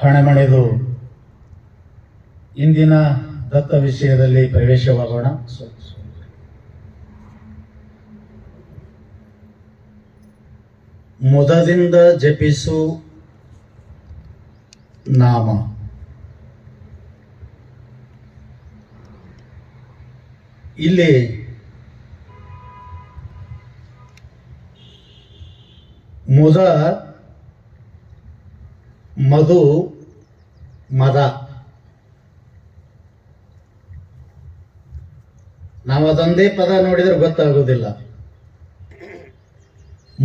ಹಣಮಣಿದು ಇಂದಿನ ದತ್ತ ವಿಷಯದಲ್ಲಿ ಪ್ರವೇಶವಾಗೋಣ. ಮುದದಿಂದ ಜಪಿಸು ನಾಮ. ಇಲ್ಲಿ ಮುದ, ಮಧು, ಮದ. ನಾವು ಅದೊಂದೇ ಪದ ನೋಡಿದ್ರೆ ಗೊತ್ತಾಗೋದಿಲ್ಲ.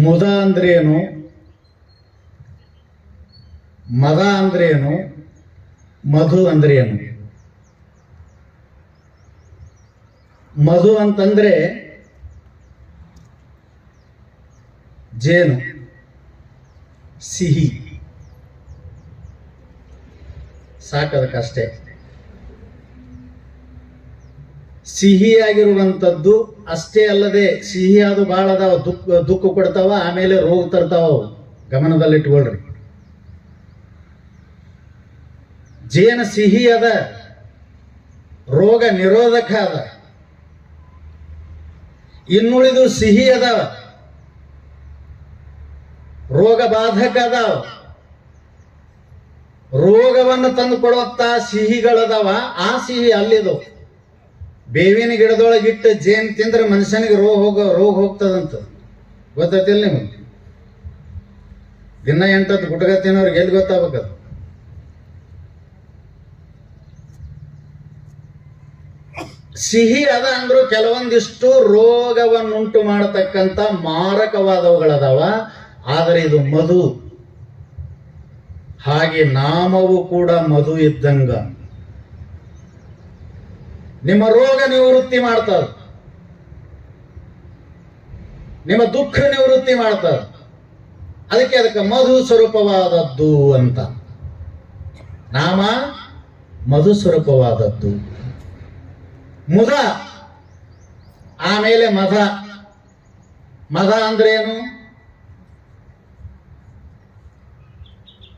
ಮುದ ಅಂದ್ರೇನು, ಮದ ಅಂದ್ರೇನು, ಮಧು ಅಂದ್ರೇನು? ಮಧು ಅಂತಂದ್ರೆ ಜೇನು, ಸಿಹಿ, ಸಾಕದಕ್ಕಷ್ಟೇ. ಸಿಹಿಯಾಗಿರುವಂಥದ್ದು ಅಷ್ಟೇ ಅಲ್ಲದೆ ಸಿಹಿಯಾದ ಭಾಳ ಅದಾವ, ದುಃಖ ಕೊಡ್ತಾವ, ಆಮೇಲೆ ರೋಗ ತರ್ತಾವ. ಗಮನದಲ್ಲಿಟ್ಕೊಳ್ರಿ. ಜೇನು ಸಿಹಿ ಅದ, ರೋಗ ನಿರೋಧಕ ಅದ. ಇನ್ನುಳಿದು ಸಿಹಿ ಅದಾವ, ರೋಗ ಬಾಧಕ ಅದಾವ. ರೋಗವನ್ನು ತಂದು ಕೊಡುವಂತ ಸಿಹಿಗಳದಾವ. ಆ ಸಿಹಿ ಅಲ್ಲಿದು. ಬೇವಿನ ಗಿಡದೊಳಗಿಟ್ಟು ಜೇನು ತಿಂದ್ರೆ ಮನುಷ್ಯನಿಗೆ ರೋಗ ಹೋಗ್ತದಂತ ಗೊತ್ತೈತಿಲ್ಲ ನಿಮಗೆ? ದಿನ 8 ಗುಟಕ ತಿನ್ನೋರ್ಗೆ ಎಲ್ಲಿ ಗೊತ್ತಾಗಬೇಕದು? ಸಿಹಿ ಅದ ಅಂದ್ರು ಕೆಲವೊಂದಿಷ್ಟು ರೋಗವನ್ನುಂಟು ಮಾಡತಕ್ಕಂಥ ಮಾರಕವಾದವುಗಳದಾವ. ಆದರೆ ಇದು ಮಧು. ಹಾಗೆ ನಾಮವು ಕೂಡ ಮಧು ಇದ್ದಂಗ. ನಿಮ್ಮ ರೋಗ ನಿವೃತ್ತಿ ಮಾಡ್ತದ, ನಿಮ್ಮ ದುಃಖ ನಿವೃತ್ತಿ ಮಾಡ್ತದ. ಅದಕ್ಕೆ ಮಧು ಸ್ವರೂಪವಾದದ್ದು ಅಂತ. ನಾಮ ಮಧು ಸ್ವರೂಪವಾದದ್ದು. ಮುದ, ಆಮೇಲೆ ಮದ. ಮದ ಅಂದ್ರೆ ಏನು?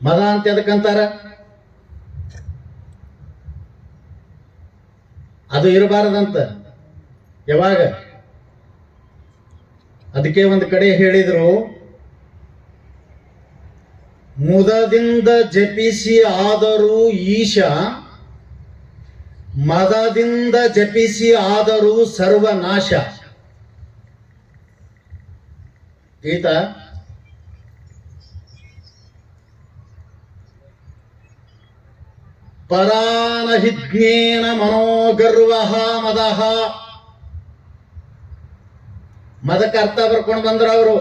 ಮದ ಅಂತ ಎದಕ್ಕಂತಾರ? ಅದು ಇರಬಾರದಂತ. ಯಾವಾಗ? ಅದಕ್ಕೆ ಒಂದು ಕಡೆ ಹೇಳಿದ್ರು, ಮುದದಿಂದ ಜಪಿಸಿ ಆದರೂ ಈಶ, ಮದದಿಂದ ಜಪಿಸಿ ಆದರೂ ಸರ್ವನಾಶ. ಈತ ಪರಾನಹಿಜ್ಞೇನ ಮನೋಗರ್ವ ಮದಃ. ಮದಕ್ಕೆ ಅರ್ಥ ಬರ್ಕೊಂಡು ಬಂದ್ರ ಅವರು.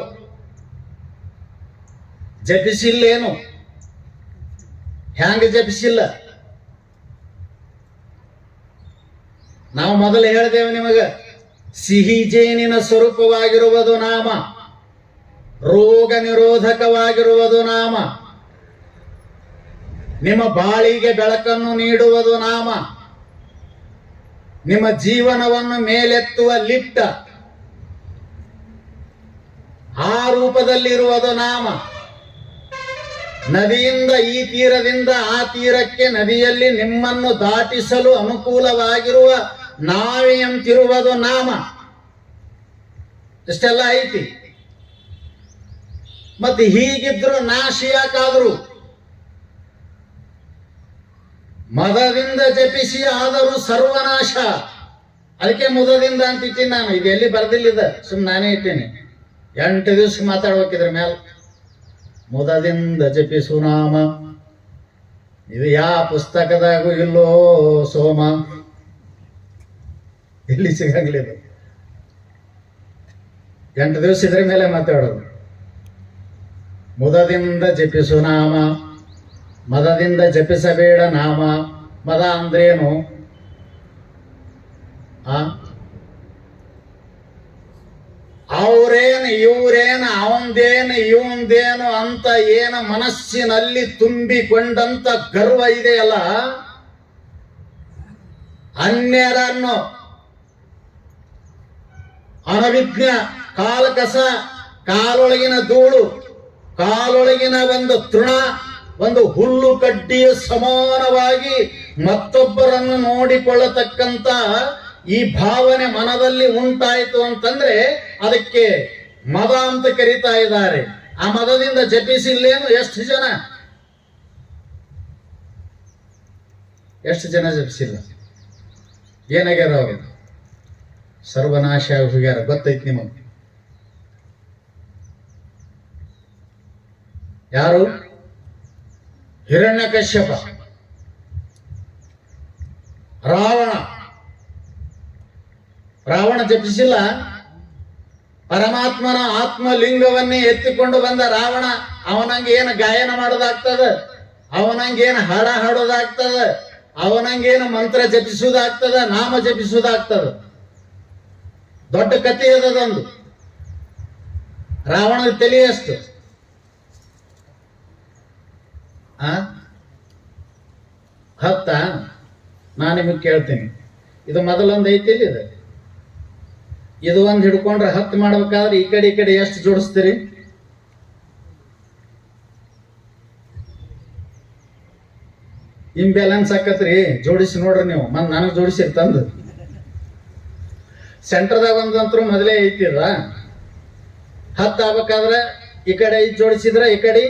ಜಪಿಸಿಲ್ಲೇನು? ಹ್ಯಾಂಗ ಜಪಿಸಿಲ್ಲ? ನಾವು ಮೊದಲು ಹೇಳಿದೆವು ನಿಮಗ, ಸಿಹಿ ಜೇನಿನ ಸ್ವರೂಪವಾಗಿರುವುದು ನಾಮ, ರೋಗ ನಿರೋಧಕವಾಗಿರುವುದು ನಾಮ, ನಿಮ್ಮ ಬಾಳಿಗೆ ಬೆಳಕನ್ನು ನೀಡುವುದು ನಾಮ, ನಿಮ್ಮ ಜೀವನವನ್ನು ಮೇಲೆತ್ತುವ ಲಿಫ್ಟ, ಆ ರೂಪದಲ್ಲಿರುವುದು ನಾಮ. ನದಿಯಿಂದ ಈ ತೀರದಿಂದ ಆ ತೀರಕ್ಕೆ ನದಿಯಲ್ಲಿ ನಿಮ್ಮನ್ನು ದಾಟಿಸಲು ಅನುಕೂಲವಾಗಿರುವ ನಾವೆಯಂತಿರುವುದು ನಾಮ. ಇಷ್ಟೆಲ್ಲ ಐತಿ. ಮತ್ತೆ ಹೀಗಿದ್ರು ನಾಶ ಯಾಕಾದ್ರು? ಮದದಿಂದ ಜಪಿಸಿ ಆದರೂ ಸರ್ವನಾಶ. ಅದಕ್ಕೆ ಮುದದಿಂದ ಅಂತಿದ್ದೀನಿ ನಾನು. ಇದು ಎಲ್ಲಿ ಬರ್ದಿಲ್ಲಿದ, ಸುಮ್ಮನೆ ನಾನೇ ಇಟ್ಟೇನೆ. 8 ದಿವಸ ಮಾತಾಡ್ಬೇಕಿದ್ರ ಮ್ಯಾಲ. ಮುದದಿಂದ ಜಪಿಸು ನಾಮ. ಇದು ಯಾವ ಪುಸ್ತಕದಾಗೂ ಇಲ್ಲೋ ಸೋಮ, ಎಲ್ಲಿ ಸಿಗಂಗಿಲ್ಲ. 8 ದಿವಸ ಇದ್ರ ಮೇಲೆ ಮಾತಾಡೋದು. ಮುದದಿಂದ ಜಪಿಸು ನಾಮ, ಮದದಿಂದ ಜಪಿಸಬೇಡ ನಾಮ. ಮದ ಅಂದ್ರೇನು? ಅವ್ರೇನು ಇವ್ರೇನು ಅವಂದೇನು ಇವಂದೇನು ಅಂತ ಏನು ಮನಸ್ಸಿನಲ್ಲಿ ತುಂಬಿಕೊಂಡಂತ ಗರ್ವ ಇದೆಯಲ್ಲ, ಅನ್ಯರನ್ನು ಅನವಿಜ್ಞ, ಕಾಲಕಸ, ಕಾಲೊಳಗಿನ ಧೂಳು, ಕಾಲೊಳಗಿನ ಒಂದು ತೃಣ, ಒಂದು ಹುಲ್ಲು ಕಡ್ಡಿಯ ಸಮಾನವಾಗಿ ಮತ್ತೊಬ್ಬರನ್ನು ನೋಡಿಕೊಳ್ಳತಕ್ಕಂತ ಈ ಭಾವನೆ ಮನದಲ್ಲಿ ಉಂಟಾಯಿತು ಅಂತಂದ್ರೆ ಅದಕ್ಕೆ ಮದ ಅಂತ ಕರೀತಾ ಇದ್ದಾರೆ. ಆ ಮದದಿಂದ ಜಪಿಸಿಲ್ಲೇನು ಎಷ್ಟು ಜನ ಜಪಿಸಿಲ್ಲ. ಏನಾಗ್ಯಾರ ಅವರು? ಸರ್ವನಾಶ ಹೋಗ್ಯಾರ. ಗೊತ್ತೈತಿ ನಿಮಗೆ ಯಾರು? ಹಿರಣ್ಯಕಶ್ಯಪ, ರಾವಣ ಜಪಿಸಿಲ್ಲ. ಪರಮಾತ್ಮನ ಆತ್ಮಲಿಂಗವನ್ನೇ ಎತ್ತಿಕೊಂಡು ಬಂದ ರಾವಣ ಅವನಂಗೆ ಏನು ಗಾಯನ ಮಾಡೋದಾಗ್ತದ, ಅವನಂಗೆ ಏನು ಹಾಡ ಹಾಡೋದಾಗ್ತದ, ಅವನಂಗೇನು ಮಂತ್ರ ಜಪಿಸುವುದಾಗ್ತದ, ನಾಮ ಜಪಿಸುವುದಾಗ್ತದ. ದೊಡ್ಡ ಕಥೆ ಅದೊಂದು. ರಾವಣನ ತಲೆ ಎಷ್ಟು? ಹತ್ತ? ನಾನು ನಿಮಗೆ ಕೇಳ್ತೀನಿ, ಇದು ಮೊದಲೊಂದು ಐತಿ. ಇದು ಒಂದು ಹಿಡ್ಕೊಂಡ್ರೆ 10 ಮಾಡ್ಬೇಕಾದ್ರೆ ಈ ಕಡೆ ಎಷ್ಟು ಜೋಡಿಸ್ತೀರಿ? ಇಂಬ್ಯಾಲೆನ್ಸ್ ಆಕತ್ರಿ. ಜೋಡಿಸಿ ನೋಡ್ರಿ ನೀವು. ನನಗೆ ಜೋಡಿಸಿರ್ ತಂದು ಸೆಂಟರ್ದಾಗ ಒಂದಂತರೂ ಮೊದಲೇ ಐತಿರ. 10 ಆಗ್ಬೇಕಾದ್ರೆ ಈ ಕಡೆ 5 ಜೋಡಿಸಿದ್ರೆ ಈ ಕಡೆ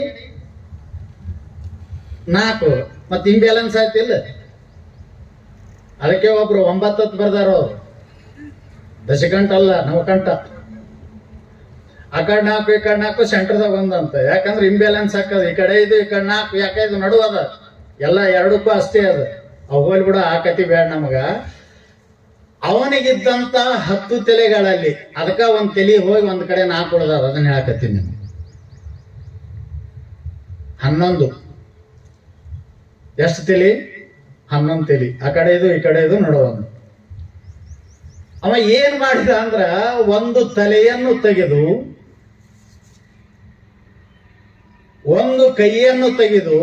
4, ಮತ್ತೆ ಇಂಬ್ಯಾಲೆನ್ಸ್ ಆಯ್ತಿಲ್ಲ. ಅದಕ್ಕೆ ಒಬ್ರು 9 ಬರ್ದಾರ. ಅವ್ರು ದಶಕಂಠ ಅಲ್ಲ, ನವಕಂಠ. ಆ ಕಡೆ 4 ಈ ಕಡೆ 4 ಸೆಂಟರ್ದಾಗ ಒಂದಂತ. ಯಾಕಂದ್ರೆ ಇಂಬ್ಯಾಲೆನ್ಸ್ ಹಾಕದ. ಈ ಕಡೆ 5 ಈ ಕಡೆ 4. ಯಾಕೆ ಇದು ನಡುವದ ಎಲ್ಲ ಎರಡಕ್ಕೂ ಅಷ್ಟೇ ಅದ. ಹೋಗ್ಲಿ ಬಿಡ, ಆ ಕತಿ ಬೇಡ ನಮಗ. ಅವನಿಗಿದ್ದಂತ 10 ತಲೆಗಳಲ್ಲಿ ಅದಕ್ಕ ಒಂದ್ ತಲೆ ಹೋಗಿ ಒಂದ್ ಕಡೆ 4 ಉಳ್ದಾರ. ಅದನ್ನ ಹೇಳಕತ್ತೀನಿ ನಿಮ್ಗೆ. 11 ಎಷ್ಟು ತಲೆ? 11 ತಲೆ. ಆ ಕಡೆ ಇದು ಈ ಕಡೆ ಇದು ನಡುವೊಂದು. ಅವ ಏನ್ ಮಾಡಿದ ಅಂದ್ರ ಒಂದು ತಲೆಯನ್ನು ತೆಗೆದು ಒಂದು ಕೈಯನ್ನು ತೆಗೆದು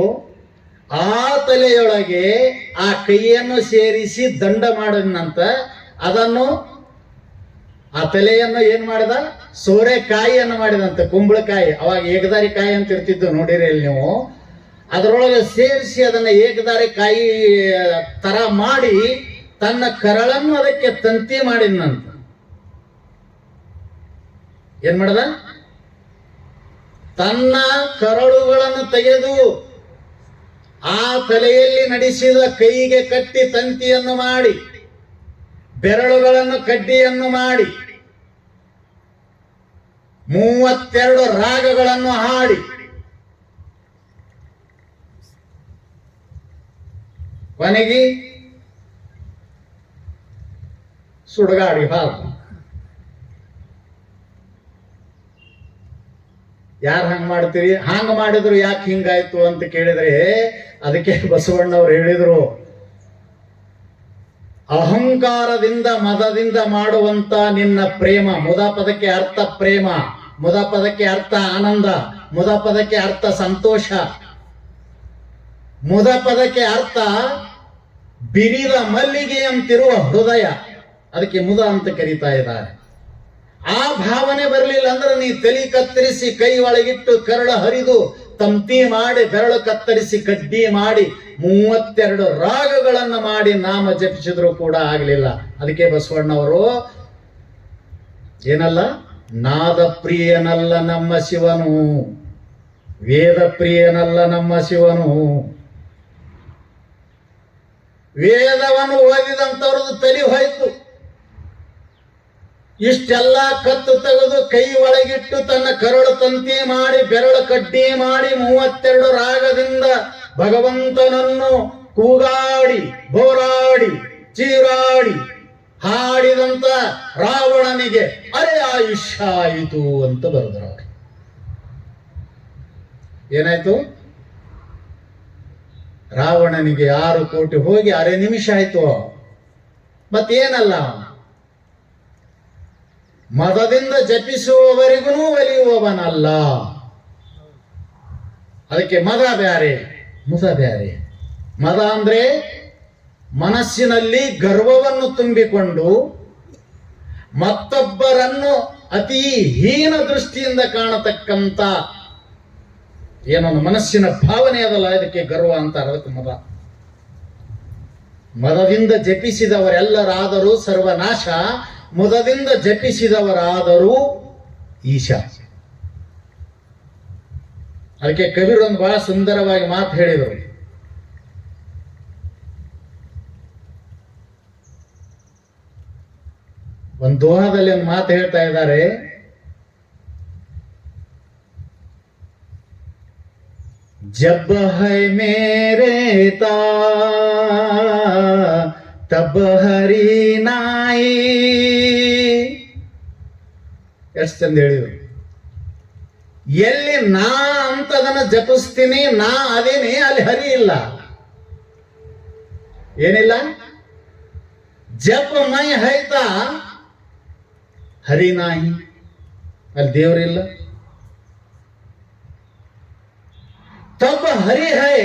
ಆ ತಲೆಯೊಳಗೆ ಆ ಕೈಯನ್ನು ಸೇರಿಸಿ ದಂಡ ಮಾಡಿದಂತ ಅದನ್ನು ಆ ತಲೆಯನ್ನು ಏನ್ ಮಾಡಿದ? ಸೋರೆಕಾಯಿಯನ್ನು ಮಾಡಿದಂತೆ. ಕುಂಬಳಕಾಯಿ, ಅವಾಗ ಏಕದಾರಿ ಕಾಯಿ ಅಂತ ಇರ್ತಿದ್ದು, ನೋಡಿರಿ ಇಲ್ಲಿ ನೀವು. ಅದರೊಳಗೆ ಸೇರಿಸಿ ಅದನ್ನ ಏಕದಾರಿ ಕಾಯಿ ತರ ಮಾಡಿ ತನ್ನ ಕರಳನ್ನು ಅದಕ್ಕೆ ತಂತಿ ಮಾಡಿದಂತ. ಏನ್ ಮಾಡದ? ತನ್ನ ಕರಳುಗಳನ್ನು ತೆಗೆದು ಆ ತಲೆಯಲ್ಲಿ ನಡೆಸಿದ ಕೈಗೆ ಕಟ್ಟಿ ತಂತಿಯನ್ನು ಮಾಡಿ, ಬೆರಳುಗಳನ್ನು ಕಡ್ಡಿಯನ್ನು ಮಾಡಿ, 32 ರಾಗಗಳನ್ನು ಹಾಡಿ, ಕೊನೆಗೆ ಸುಡಗಾಡಿ ಹಾಕು. ಯಾರು ಹಂಗ ಮಾಡ್ತೀರಿ? ಹಂಗ ಮಾಡಿದ್ರು ಯಾಕೆ ಹಿಂಗಾಯ್ತು ಅಂತ ಕೇಳಿದ್ರೆ ಅದಕ್ಕೆ ಬಸವಣ್ಣವ್ರು ಹೇಳಿದ್ರು, ಅಹಂಕಾರದಿಂದ ಮದದಿಂದ ಮಾಡುವಂತ ನಿನ್ನ ಪ್ರೇಮ. ಮುದ ಪದಕ್ಕೆ ಅರ್ಥ ಪ್ರೇಮ, ಮುದ ಪದಕ್ಕೆ ಅರ್ಥ ಆನಂದ, ಮುದ ಪದಕ್ಕೆ ಅರ್ಥ ಸಂತೋಷ, ಮುದ ಪದಕ್ಕೆ ಅರ್ಥ ಬಿರಿದ ಮಲ್ಲಿಗೆ ಅಂತಿರುವ ಹೃದಯ. ಅದಕ್ಕೆ ಮುದ ಅಂತ ಕರೀತಾ ಇದ್ದಾರೆ. ಆ ಭಾವನೆ ಬರಲಿಲ್ಲ ಅಂದ್ರೆ ನೀ ತಲೆ ಕತ್ತರಿಸಿ ಕೈ ಒಳಗಿಟ್ಟು ಕರಳ ಹರಿದು ತಂತಿ ಮಾಡಿ ಬೆರಳು ಕತ್ತರಿಸಿ ಕಡ್ಡಿ ಮಾಡಿ 32 ರಾಗಗಳನ್ನು ಮಾಡಿ ನಾಮ ಜಪಿಸಿದ್ರು ಕೂಡ ಆಗಲಿಲ್ಲ. ಅದಕ್ಕೆ ಬಸವಣ್ಣವರು ಏನಲ್ಲ, ನಾದ ಪ್ರಿಯನಲ್ಲ ನಮ್ಮ ಶಿವನು, ವೇದ ಪ್ರಿಯನಲ್ಲ ನಮ್ಮ ಶಿವನು. ವೇದವನ್ನು ಓದಿದಂಥವ್ರದ್ದು ತಲೆ ಹೋಯ್ತು. ಇಷ್ಟೆಲ್ಲ ಕತ್ತು ತೆಗೆದು ಕೈ ಒಳಗಿಟ್ಟು ತನ್ನ ಕರಳು ತಂತಿ ಮಾಡಿ ಬೆರಳು ಕಡ್ಡಿ ಮಾಡಿ 32 ರಾಗದಿಂದ ಭಗವಂತನನ್ನು ಕೂಗಾಡಿ ಬೋರಾಡಿ ಚೀರಾಡಿ ಹಾಡಿದಂತ ರಾವಣನಿಗೆ ಅರೆ ಆಯುಷ್ಯ ಆಯಿತು ಅಂತ ಬರೆದ್ರು. ಅವರು ಏನಾಯ್ತು? ರಾವಣನಿಗೆ 6 ಕೋಟಿ ಹೋಗಿ 6 ನಿಮಿಷ ಆಯ್ತು. ಮತ್ತೇನಲ್ಲ, ಮದದಿಂದ ಜಪಿಸುವವರಿಗೂ ಒಲಿಯುವವನಲ್ಲ. ಅದಕ್ಕೆ ಮದ ಬ್ಯಾರೆ, ಮುದ ಬ್ಯಾರೆ. ಮದ ಅಂದ್ರೆ ಮನಸ್ಸಿನಲ್ಲಿ ಗರ್ವವನ್ನು ತುಂಬಿಕೊಂಡು ಮತ್ತೊಬ್ಬರನ್ನು ಅತಿ ಹೀನ ದೃಷ್ಟಿಯಿಂದ ಕಾಣತಕ್ಕಂತ ಏನೊಂದು ಮನಸ್ಸಿನ ಭಾವನೆ ಅದಲ್ಲ, ಇದಕ್ಕೆ ಗರ್ವ ಅಂತಾರೆ. ಅದಕ್ಕೆ ಮದ. ಮದದಿಂದ ಜಪಿಸಿದವರೆಲ್ಲರಾದರೂ ಸರ್ವನಾಶ, ಮುದದಿಂದ ಜಪಿಸಿದವರಾದರೂ ಈಶ. ಅದಕ್ಕೆ ಕವಿರೊಂದು ಬಹಳ ಸುಂದರವಾಗಿ ಮಾತು ಹೇಳಿದರು. ಒಂದು ದೋಹಾದಲ್ಲಿ ಒಂದು ಮಾತು ಹೇಳ್ತಾ ಇದ್ದಾರೆ. जब है मेरे ता तब हरी नाई. ಎಷ್ಟು ಚಂದ ಹೇಳಿದ್ರು. ಎಲ್ಲಿ ನಾ ಅಂತದನ್ನ ಜಪಿಸ್ತೀನಿ, ನಾ ಅದೇನೆ, ಅಲ್ಲಿ ಹರಿ ಇಲ್ಲ, ಏನಿಲ್ಲ. ಜಪ ಮೈ ಹೈತಾ ಹರಿ ನಾಯಿ, ಅಲ್ಲಿ ದೇವರಿಲ್ಲ. तब हरि है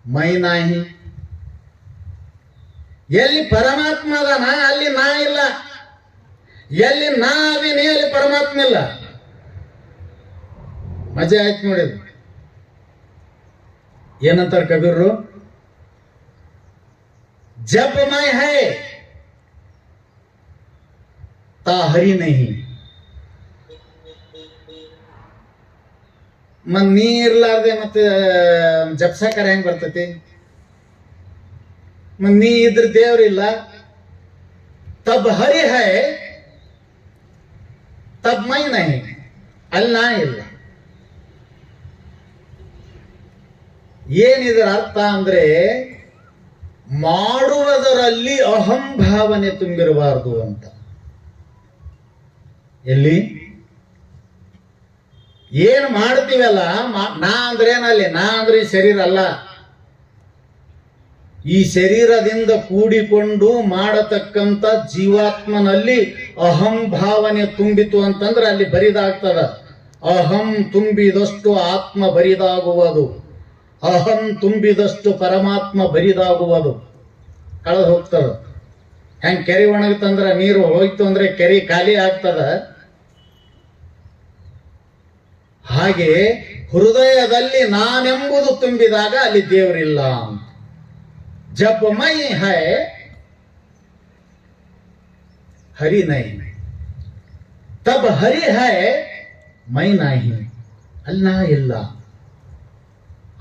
ಮೈ ನಾಹಿ. ಎಲ್ಲಿ ಪರಮಾತ್ಮ ಅದಾನ ಅಲ್ಲಿ ನಾ ಇಲ್ಲ, ಎಲ್ಲಿ ನಾ ಅದೀನಿ ಅಲ್ಲಿ ಪರಮಾತ್ಮ ಇಲ್ಲ. ಮಜಾ ಆಯ್ತು ನೋಡಿದ್ರು. ಏನಂತಾರೆ ಕಬೀರರು? ಜಬ್ ಮೈ ಹೈ ತಾ ಹರಿ ನಹಿ. ಮತ್ ನೀ ಇರ್ಲಾರ್ದೆ ಮತ್ತೆ ಜಪ್ಸಾಕರ ಹೆಂಗ್ ಬರ್ತೈತಿ? ಮತ್ ನೀ ಇದ್ರ ದೇವ್ರಿಲ್ಲ. ತಬ್ ಹರಿ ಹೈ ತಬ್ ಮೈ ನಹಿ, ಅಲ್ಲಿ ನಾ ಇಲ್ಲ. ಏನಿದ್ರ ಅರ್ಥ ಅಂದ್ರೆ, ಮಾಡುವುದರಲ್ಲಿ ಅಹಂಭಾವನೆ ತುಂಬಿರಬಾರದು ಅಂತ. ಎಲ್ಲಿ ಏನ್ ಮಾಡ್ತೀವಲ್ಲ, ನಾ ಅಂದ್ರೆ ಏನಲ್ಲಿ, ನಾ ಅಂದ್ರೆ ಈ ಶರೀರ ಅಲ್ಲ. ಈ ಶರೀರದಿಂದ ಕೂಡಿಕೊಂಡು ಮಾಡತಕ್ಕಂತ ಜೀವಾತ್ಮನಲ್ಲಿ ಅಹಂ ಭಾವನೆ ತುಂಬಿತು ಅಂತಂದ್ರೆ ಅಲ್ಲಿ ಬರಿದಾಗ್ತದ. ಅಹಂ ತುಂಬಿದಷ್ಟು ಆತ್ಮ ಬರಿದಾಗುವುದು, ಅಹಂ ತುಂಬಿದಷ್ಟು ಪರಮಾತ್ಮ ಬರಿದಾಗುವುದು. ಕಳೆದು ಹೋಗ್ತದ. ಹೆಂಗ್ ಕೆರೆ ಒಣಗುತ್ತಂದ್ರ ನೀರು ಹೋಯ್ತು ಅಂದ್ರೆ ಕೆರೆ ಖಾಲಿ ಆಗ್ತದ, ಹಾಗೆ ಹೃದಯದಲ್ಲಿ ನಾನೆಂಬುದು ತುಂಬಿದಾಗ ಅಲ್ಲಿ ದೇವರಿಲ್ಲ. ಜಬ್ ಮೈ ಹೈ ಹರಿ ನೈ, ತಬ್ ಹರಿ ಹೈ ಮೈ ನಾಹಿ, ಅಲ್ಲಿ ನಾ ಇಲ್ಲ.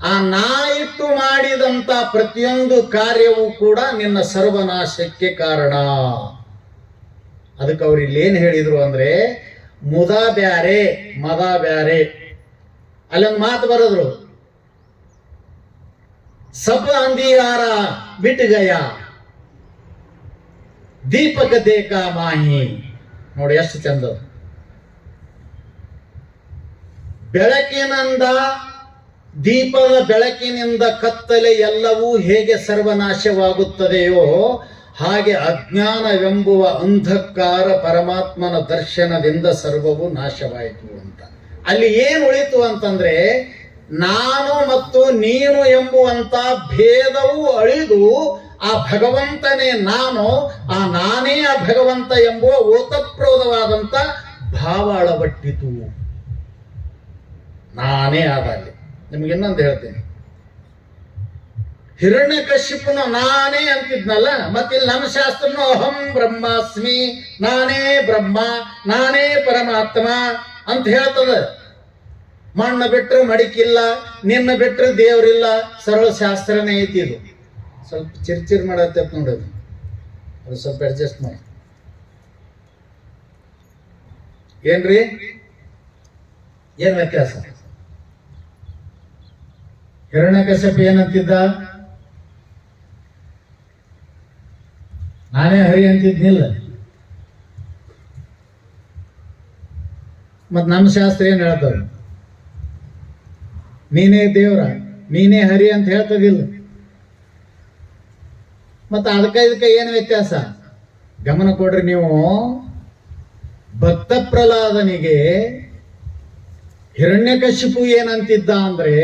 ಆ ನಾ ಇಟ್ಟು ಮಾಡಿದಂತ ಪ್ರತಿಯೊಂದು ಕಾರ್ಯವೂ ಕೂಡ ನಿನ್ನ ಸರ್ವನಾಶಕ್ಕೆ ಕಾರಣ. ಅದಕ್ಕೆ ಅವ್ರು ಇಲ್ಲಿ ಏನ್ ಹೇಳಿದ್ರು ಅಂದ್ರೆ, ಮುದ ಬ್ಯಾರೆ ಮದ ಬ್ಯಾರೆ. ಅಲ್ಲೊಂದು ಮಾತು ಬರೆದ್ರು, ಸಬ್ ಅಂಧಿಯಾರ ಬಿಟ್ ಗಯಾ ದೀಪಕ ದೇಕ ಮಾಹಿ. ನೋಡಿ ಎಷ್ಟು ಚಂದ. ಬೆಳಕಿನಿಂದ, ದೀಪದ ಬೆಳಕಿನಿಂದ ಕತ್ತಲೆ ಎಲ್ಲವೂ ಹೇಗೆ ಸರ್ವನಾಶವಾಗುತ್ತದೆಯೋ ಹಾಗೆ ಅಜ್ಞಾನವೆಂಬುವ ಅಂಧಕಾರ ಪರಮಾತ್ಮನ ದರ್ಶನದಿಂದ ಸರ್ವವು ನಾಶವಾಯಿತು ಅಂತ. ಅಲ್ಲಿ ಏನು ಉಳಿತು ಅಂತಂದ್ರೆ, ನಾನು ಮತ್ತು ನೀನು ಎಂಬುವಂತ ಭೇದವು ಅಳಿದು ಆ ಭಗವಂತನೇ ನಾನು, ಆ ನಾನೇ ಆ ಭಗವಂತ ಎಂಬುವ ಓತಪ್ರೋತವಾದಂತ ಭಾವ ಅಳವಟ್ಟಿತು. ನಾನೇ ಆದಲ್ಲಿ. ನಿಮ್ಗೆ ಇನ್ನೊಂದು ಹೇಳ್ತೀನಿ. ಹಿರಣ್ಯಕಶಿಪುನು ನಾನೇ ಅಂತಿದ್ನಲ್ಲ, ಮತ್ತಿಲ್ಲಿ ನಮ್ಮ ಶಾಸ್ತ್ರನು ಅಹಂ ಬ್ರಹ್ಮಾಸ್ಮಿ, ನಾನೇ ಬ್ರಹ್ಮ, ನಾನೇ ಪರಮಾತ್ಮ ಅಂತ ಹೇಳ್ತದ. ಮಣ್ಣು ಬಿಟ್ರೆ ಮಡಿಕಿಲ್ಲ, ನಿನ್ನ ಬಿಟ್ರೆ ದೇವ್ರಿಲ್ಲ, ಸರಳ ಶಾಸ್ತ್ರನೇ ಐತಿ. ಇದು ಸ್ವಲ್ಪ ಚಿರ್ಚಿರ್ ಮಾಡತ್ತೆ ನೋಡೋದು, ಅದು ಸ್ವಲ್ಪ ಅಡ್ಜಸ್ಟ್ ಮಾಡಿ. ಏನ್ರಿ ಏನ್ ವ್ಯತ್ಯಾಸ? ಹಿರಣ್ಯಕಶಿಪು ಏನಂತಿದ್ದ? ನಾನೇ ಹರಿ ಅಂತಿದ್ನಿಲ್ಲ. ಮತ್ ನಮ್ಮ ಶಾಸ್ತ್ರ ಏನ್ ಹೇಳ್ತಾರೆ? ನೀನೇ ದೇವ್ರ, ನೀನೇ ಹರಿ ಅಂತ ಹೇಳ್ತದಿಲ್ಲ. ಮತ್ತ ಇದಕ್ಕೆ ಏನು ವ್ಯತ್ಯಾಸ? ಗಮನ ಕೊಡ್ರಿ ನೀವು. ಭಕ್ತ ಪ್ರಹ್ಲಾದನಿಗೆ ಹಿರಣ್ಯಕಶಿಪು ಏನಂತಿದ್ದ ಅಂದ್ರೆ,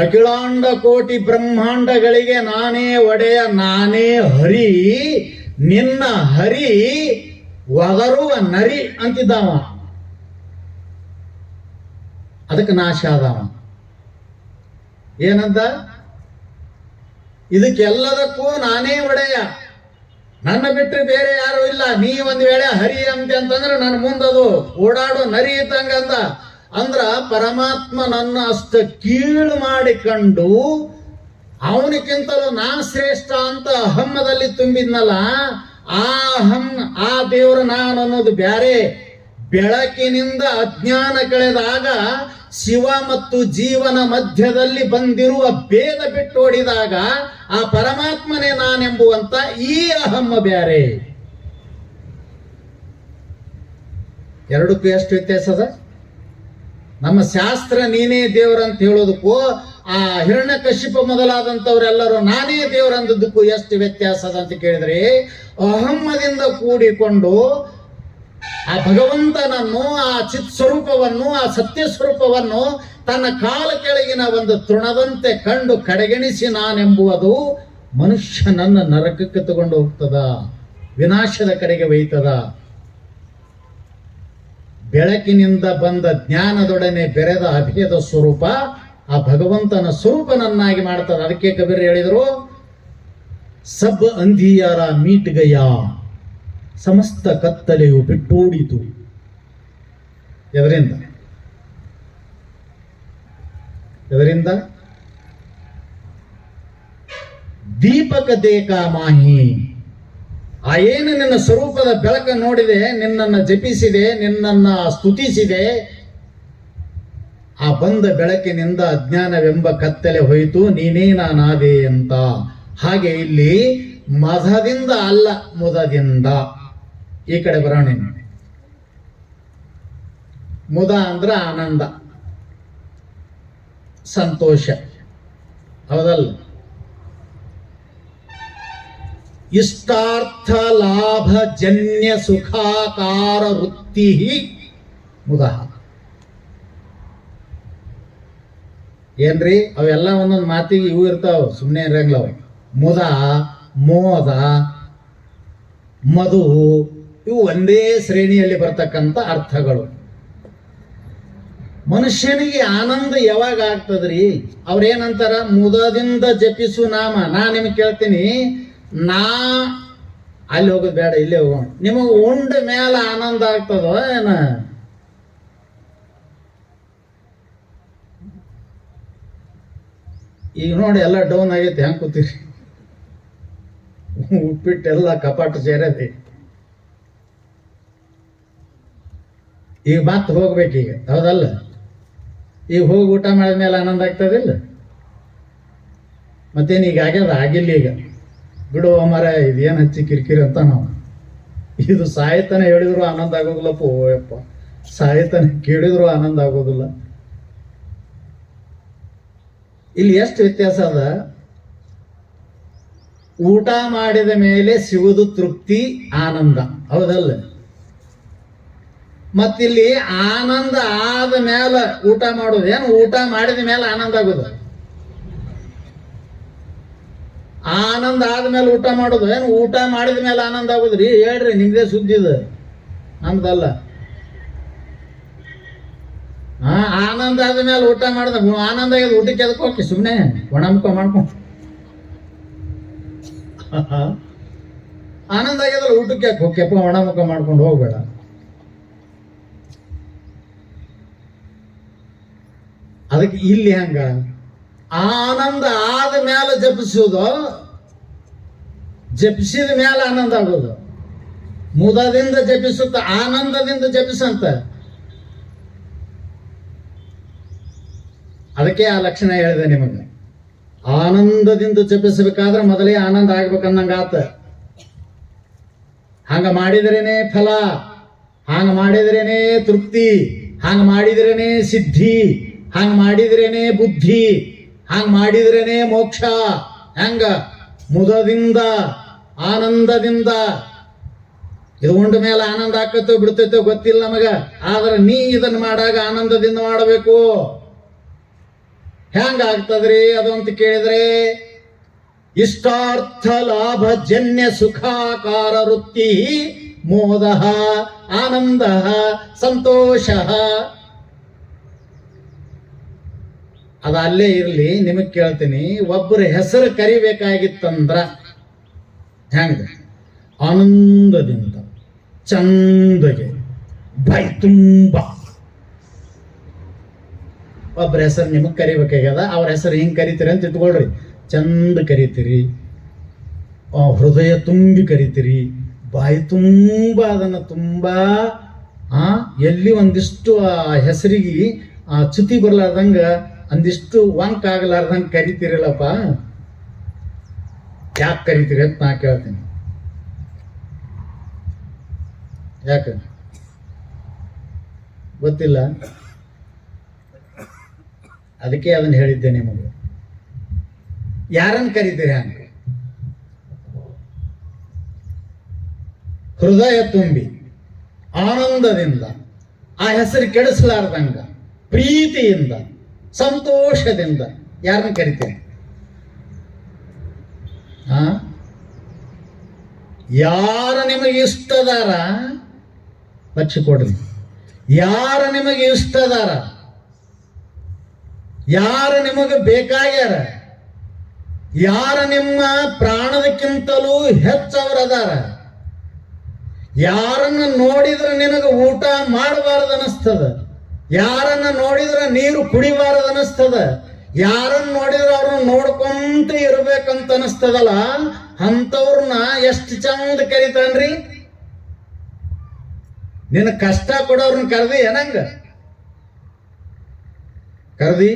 ಅಖಿಲಾಂಡ ಕೋಟಿ ಬ್ರಹ್ಮಾಂಡಗಳಿಗೆ ನಾನೇ ಒಡೆಯ, ನಾನೇ ಹರಿ, ನಿನ್ನ ಹರಿ ಒದರುವ ನರಿ ಅಂತಿದ್ದಾವ. ಅದಕ್ಕೆ ನಾಶ ಆದವ. ಏನಂತ? ಇದಕ್ಕೆಲ್ಲದಕ್ಕೂ ನಾನೇ ಒಡೆಯ, ನನ್ನ ಬಿಟ್ಟರೆ ಬೇರೆ ಯಾರು ಇಲ್ಲ. ನೀ ಒಂದ್ ವೇಳೆ ಹರಿ ಅಂತಂದ್ರೆ ನನ್ನ ಮುಂದದು ಓಡಾಡೋ ನರಿ ಇದ್ದಂಗಂದ. ಅಂದ್ರ ಪರಮಾತ್ಮ ನನ್ನ ಅಷ್ಟ ಕೀಳು ಮಾಡಿಕೊಂಡು ಅವನಿಗಿಂತಲೂ ನಾ ಶ್ರೇಷ್ಠ ಅಂತ ಅಹಮ್ಮದಲ್ಲಿ ತುಂಬಿದ್ನಲ್ಲ, ಆ ದೇವರ ನಾನು ಅನ್ನೋದು ಬ್ಯಾರೆ. ಬೆಳಕಿನಿಂದ ಅಜ್ಞಾನ ಕಳೆದಾಗ ಶಿವ ಮತ್ತು ಜೀವನ ಮಧ್ಯದಲ್ಲಿ ಬಂದಿರುವ ಭೇದ ಬಿಟ್ಟೋಡಿದಾಗ ಆ ಪರಮಾತ್ಮನೇ ನಾನೆಂಬುವಂತ ಈ ಅಹಮ್ಮ ಬ್ಯಾರೆ. ಎರಡಕ್ಕೂ ಎಷ್ಟು ವ್ಯತ್ಯಾಸ ಅದ? ನಮ್ಮ ಶಾಸ್ತ್ರ ನೀನೇ ದೇವರಂತ ಹೇಳೋದಕ್ಕೂ ಆ ಹಿರಣ್ಯಕಶಿಪ ಮೊದಲಾದಂಥವ್ರೆಲ್ಲರೂ ನಾನೇ ದೇವರಂದದ್ದಕ್ಕೂ ಎಷ್ಟು ವ್ಯತ್ಯಾಸ ಅದ ಅಂತ ಕೇಳಿದ್ರೆ, ಅಹಮ್ಮದಿಂದ ಕೂಡಿಕೊಂಡು ಆ ಭಗವಂತನನ್ನು, ಆ ಚಿತ್ ಸ್ವರೂಪವನ್ನು, ಆ ಸತ್ಯ ಸ್ವರೂಪವನ್ನು ತನ್ನ ಕಾಲ ಕೆಳಗಿನ ಒಂದು ತೃಣದಂತೆ ಕಂಡು ಕಡೆಗಣಿಸಿ ನಾನೆಂಬುವುದು ಮನುಷ್ಯನನ್ನ ನರಕಕ್ಕೆ ತಗೊಂಡು ಹೋಗ್ತದ, ವಿನಾಶದ ಕಡೆಗೆ ಒಯ್ತದ. ಬೆಳಕಿನಿಂದ ಬಂದ ಜ್ಞಾನದೊಡನೆ ಬೆರೆದ ಅಭೇದ ಸ್ವರೂಪ ಆ ಭಗವಂತನ ಸ್ವರೂಪನನ್ನಾಗಿ ಮಾಡ್ತದ. ಅದಕ್ಕೆ ಕಬೀರ್ ಹೇಳಿದರು, ಸಬ್ ಅಂಧಿಯಾರ ಮೀಟ್ ಗಯಾ, ಸಮಸ್ತ ಕತ್ತಲೆಯು ಬಿಟ್ಟೋಡಿತು. ಎದರಿಂದ? ದೀಪಕ ದೇಕ ಮಾಹಿ. ಆ ಏನು ನಿನ್ನ ಸ್ವರೂಪದ ಬೆಳಕ ನೋಡಿದೆ, ನಿನ್ನನ್ನು ಜಪಿಸಿದೆ, ನಿನ್ನನ್ನ ಸ್ತುತಿಸಿದೆ, ಆ ಬಂದ ಬೆಳಕಿನಿಂದ ಅಜ್ಞಾನವೆಂಬ ಕತ್ತಲೆ ಹೋಯಿತು, ನೀನೇ ನಾನಾದೆ ಅಂತ. ಹಾಗೆ ಇಲ್ಲಿ ಮದದಿಂದ ಅಲ್ಲ, ಮುದದಿಂದ. ಈ ಕಡೆ ಬರೋಣ. ಮುದ ಅಂದ್ರ ಆನಂದ, ಸಂತೋಷ, ಹೌದಲ್ಲ? ಇಷ್ಟಾರ್ಥ ಲಾಭ ಜನ್ಯ ಸುಖಾಕಾರ ವೃತ್ತಿ ಮುದ. ಏನ್ರಿ ಅವೆಲ್ಲ ಒಂದೊಂದು ಮಾತಿಗೆ ಇವು ಇರ್ತಾವ, ಸುಮ್ಮನೆ ಇರಂಗಿಲ್ಲ ಅವ. ಮುದ, ಮೋದ, ಮಧು ಇವು ಒಂದೇ ಶ್ರೇಣಿಯಲ್ಲಿ ಬರ್ತಕ್ಕಂಥ ಅರ್ಥಗಳು. ಮನುಷ್ಯನಿಗೆ ಆನಂದ ಯಾವಾಗ ಆಗ್ತದ್ರಿ? ಅವ್ರೇನಂತಾರ, ಮುದದಿಂದ ಜಪಿಸು ನಾಮ. ನಾ ನಿಮ್ಗೆ ಕೇಳ್ತೀನಿ, ನಾ ಅಲ್ಲಿ ಹೋಗೋದು ಬೇಡ, ಇಲ್ಲೇ ಹೋಗೋಣ. ನಿಮಗೆ ಉಂಡ ಮೇಲೆ ಆನಂದ ಆಗ್ತದೋ ಏನ? ಈಗ ನೋಡಿ ಎಲ್ಲ ಡೌನ್ ಆಗೈತಿ, ಹೆಂಗ್ ಕೂತೀರಿ? ಉಪ್ಪಿಟ್ಟೆಲ್ಲ ಕಪಾಟ ಸೇರತಿ. ಈಗ ಮತ್ತೆ ಹೋಗ್ಬೇಕೀಗ, ಹೌದಲ್ಲ? ಈಗ ಹೋಗಿ ಊಟ ಮಾಡಿದ ಮೇಲೆ ಆನಂದ ಆಗ್ತದಿಲ್ಲ? ಮತ್ತೇನು ಈಗ ಆಗ್ಯದ? ಆಗಿಲ್ಲ. ಈಗ ಬಿಡುವ ಮರ, ಇದೇನು ಹಚ್ಚಿ ಕಿರಿಕಿರಿ ಅಂತ ನಾವು. ಇದು ಸಾಹಿತ್ಯನ ಹೇಳಿದ್ರು ಆನಂದ ಆಗೋದಿಲ್ಲಪ್ಪ. ಓಯಪ್ಪ, ಸಾಹಿತ್ಯನ ಕೇಳಿದ್ರು ಆನಂದ ಆಗೋದಿಲ್ಲ. ಇಲ್ಲಿ ಎಷ್ಟು ವ್ಯತ್ಯಾಸ ಅದ? ಊಟ ಮಾಡಿದ ಮೇಲೆ ಸಿಗುವುದು ತೃಪ್ತಿ, ಆನಂದ, ಹೌದಲ್ಲ? ಮತ್ತಿಲ್ಲಿ ಆನಂದ ಆದ ಮೇಲೆ ಊಟ ಮಾಡೋದು. ಏನು ಊಟ ಮಾಡಿದ ಮೇಲೆ ಆನಂದ ಆಗೋದು? ಆನಂದ ಆದ್ಮೇಲೆ ಊಟ ಮಾಡೋದು. ಏನು ಊಟ ಮಾಡಿದ ಮೇಲೆ ಆನಂದ ಆಗೋದ್ರಿ? ಹೇಳ್ರಿ, ನಿಮ್ದೇ ಸುದ್ದಿದು, ನಮ್ದಲ್ಲ. ಆನಂದ ಆದ್ಮೇಲೆ ಊಟ ಮಾಡ್ದ, ಆನಂದ ಆಗಿದೆ, ಊಟಕ್ಕೆ ಅದಕ್ಕೆ ಹೋಗಿ ಸುಮ್ಮನೆ ಒಣಮುಖ ಮಾಡ್ಕೊಂಡು ಆನಂದ ಆಗ್ಯದಲ್ಲ, ಊಟಕ್ಕೆ ಯಾಕೆ ಹೋಗ್ಯಪ್ಪ ಒಣಮುಖ ಮಾಡ್ಕೊಂಡು ಹೋಗ್ಬೇಡ. ಅದಕ್ಕೆ ಇಲ್ಲಿ ಹಂಗ ಆನಂದ ಆದ ಮೇಲೆ ಜಪಿಸೋದು, ಜಪಿಸಿದ ಮೇಲೆ ಆನಂದ ಆಗೋದು. ಮುದದಿಂದ ಜಪಿಸುತ್ತ, ಆನಂದದಿಂದ ಜಪಿಸಂತ. ಅದಕ್ಕೆ ಆ ಲಕ್ಷಣ ಹೇಳಿದೆ ನಿಮಗೆ. ಆನಂದದಿಂದ ಜಪಿಸಬೇಕಾದ್ರೆ ಮೊದಲೇ ಆನಂದ ಆಗ್ಬೇಕಂದಂಗಾತ. ಹಂಗ ಮಾಡಿದ್ರೇನೆ ಫಲ, ಹಂಗ ಮಾಡಿದ್ರೇನೆ ತೃಪ್ತಿ, ಹಂಗ ಮಾಡಿದ್ರೇನೆ ಸಿದ್ಧಿ, ಹಂಗ ಮಾಡಿದ್ರೇನೆ ಬುದ್ಧಿ, ಹಂಗ ಮಾಡಿದ್ರೇನೆ ಮೋಕ್ಷ. ಹೆಂಗ? ಮುದದಿಂದ, ಆನಂದದಿಂದ. ಇದು ಉಂಡ ಮೇಲೆ ಆನಂದ ಆಕತ್ತೋ ಬಿಡ್ತೈತೋ ಗೊತ್ತಿಲ್ಲ ನಮಗ. ಆದ್ರೆ ನೀ ಇದನ್ನ ಮಾಡಾಗ ಆನಂದದಿಂದ ಮಾಡಬೇಕು. ಹೆಂಗ ಆಗ್ತದ್ರಿ ಅದು ಅಂತ ಕೇಳಿದ್ರೆ, ಇಷ್ಟಾರ್ಥ ಲಾಭ ಜನ್ಯ ಸುಖಾಕಾರ ವೃತ್ತಿ ಮೋದ ಆನಂದ ಸಂತೋಷ. ಅದು ಅಲ್ಲೇ ಇರಲಿ. ನಿಮಗೆ ಕೇಳ್ತೀನಿ, ಒಬ್ಬರ ಹೆಸರು ಕರಿಬೇಕಾಗಿತ್ತಂದ್ರ ಹೆಂಗ? ಆನಂದದಿಂದ ಚಂದಗೆ ಬಾಯಿ ತುಂಬ ಒಬ್ಬರ ಹೆಸರು ನಿಮಗೆ ಕರಿಬೇಕಾಗ್ಯದ. ಅವ್ರ ಹೆಸರು ಹಿಂಗೆ ಕರಿತೀರಿ ಅಂತ ಇಟ್ಕೊಳ್ರಿ. ಚಂದ ಕರಿತೀರಿ, ಹೃದಯ ತುಂಬಿ ಕರಿತೀರಿ, ಬಾಯಿ ತುಂಬ ಅದನ್ನು ತುಂಬ ಎಲ್ಲಿ ಒಂದಿಷ್ಟು ಆ ಹೆಸರಿಗೆ ಚ್ಯುತಿ ಬರ್ಲಾರ್ದಂಗ ಒಂದಿಷ್ಟು ವಂಕ್ ಆಗ್ಲಾರ್ದಂಗೆ ಕರಿತೀರಲ್ಲಪ್ಪ. ಯಾಕೆ ಕರಿತೀರಿ ಅಂತ ನಾ ಕೇಳ್ತೀನಿ. ಯಾಕೆ ಗೊತ್ತಿಲ್ಲ, ಅದಕ್ಕೆ ಅದನ್ನ ಹೇಳಿದ್ದೆ ನಿಮಗೆ. ಯಾರನ್ನು ಕರಿತೀರಿ ಹಂಗ? ಹೃದಯ ತುಂಬಿ ಆನಂದದಿಂದ, ಆ ಹೆಸರು ಕೆಡಿಸಲಾರ್ದಂಗ, ಪ್ರೀತಿಯಿಂದ, ಸಂತೋಷದಿಂದ ಯಾರನ್ನ ಕರಿತೀರಿ? ಯಾರ ನಿಮಗೆ ಇಷ್ಟದಾರ ಲಕ್ಷ್ಯ ಕೊಡ್ರಿ. ಯಾರ ನಿಮಗೆ ಇಷ್ಟದಾರ, ಯಾರು ನಿಮಗೆ ಬೇಕಾಗ್ಯಾರ, ಯಾರು ನಿಮ್ಮ ಪ್ರಾಣದಕ್ಕಿಂತಲೂ ಹೆಚ್ಚವರದಾರ, ಯಾರನ್ನ ನೋಡಿದ್ರೆ ನಿನಗೆ ಊಟ ಮಾಡಬಾರ್ದು ಅನಿಸ್ತದ, ಯಾರನ್ನ ನೋಡಿದ್ರೆ ನೀರು ಕುಡಿಬಾರದು ಅನಿಸ್ತದ, ಯಾರನ್ನ ನೋಡಿದ್ರೆ ಅವ್ರನ್ನ ನೋಡ್ಕೊಂತ ಇರ್ಬೇಕಂತ ಅನಿಸ್ತದಲ್ಲ, ಅಂಥವ್ರನ್ನ ಎಷ್ಟು ಚಂದ ಕರಿತಾನ್ರಿ. ನಿನ್ನ ಕಷ್ಟ ಕೊಡೋರ್ನ ಕರೆದಿ ಏನಂಗ? ಕರೆದಿ?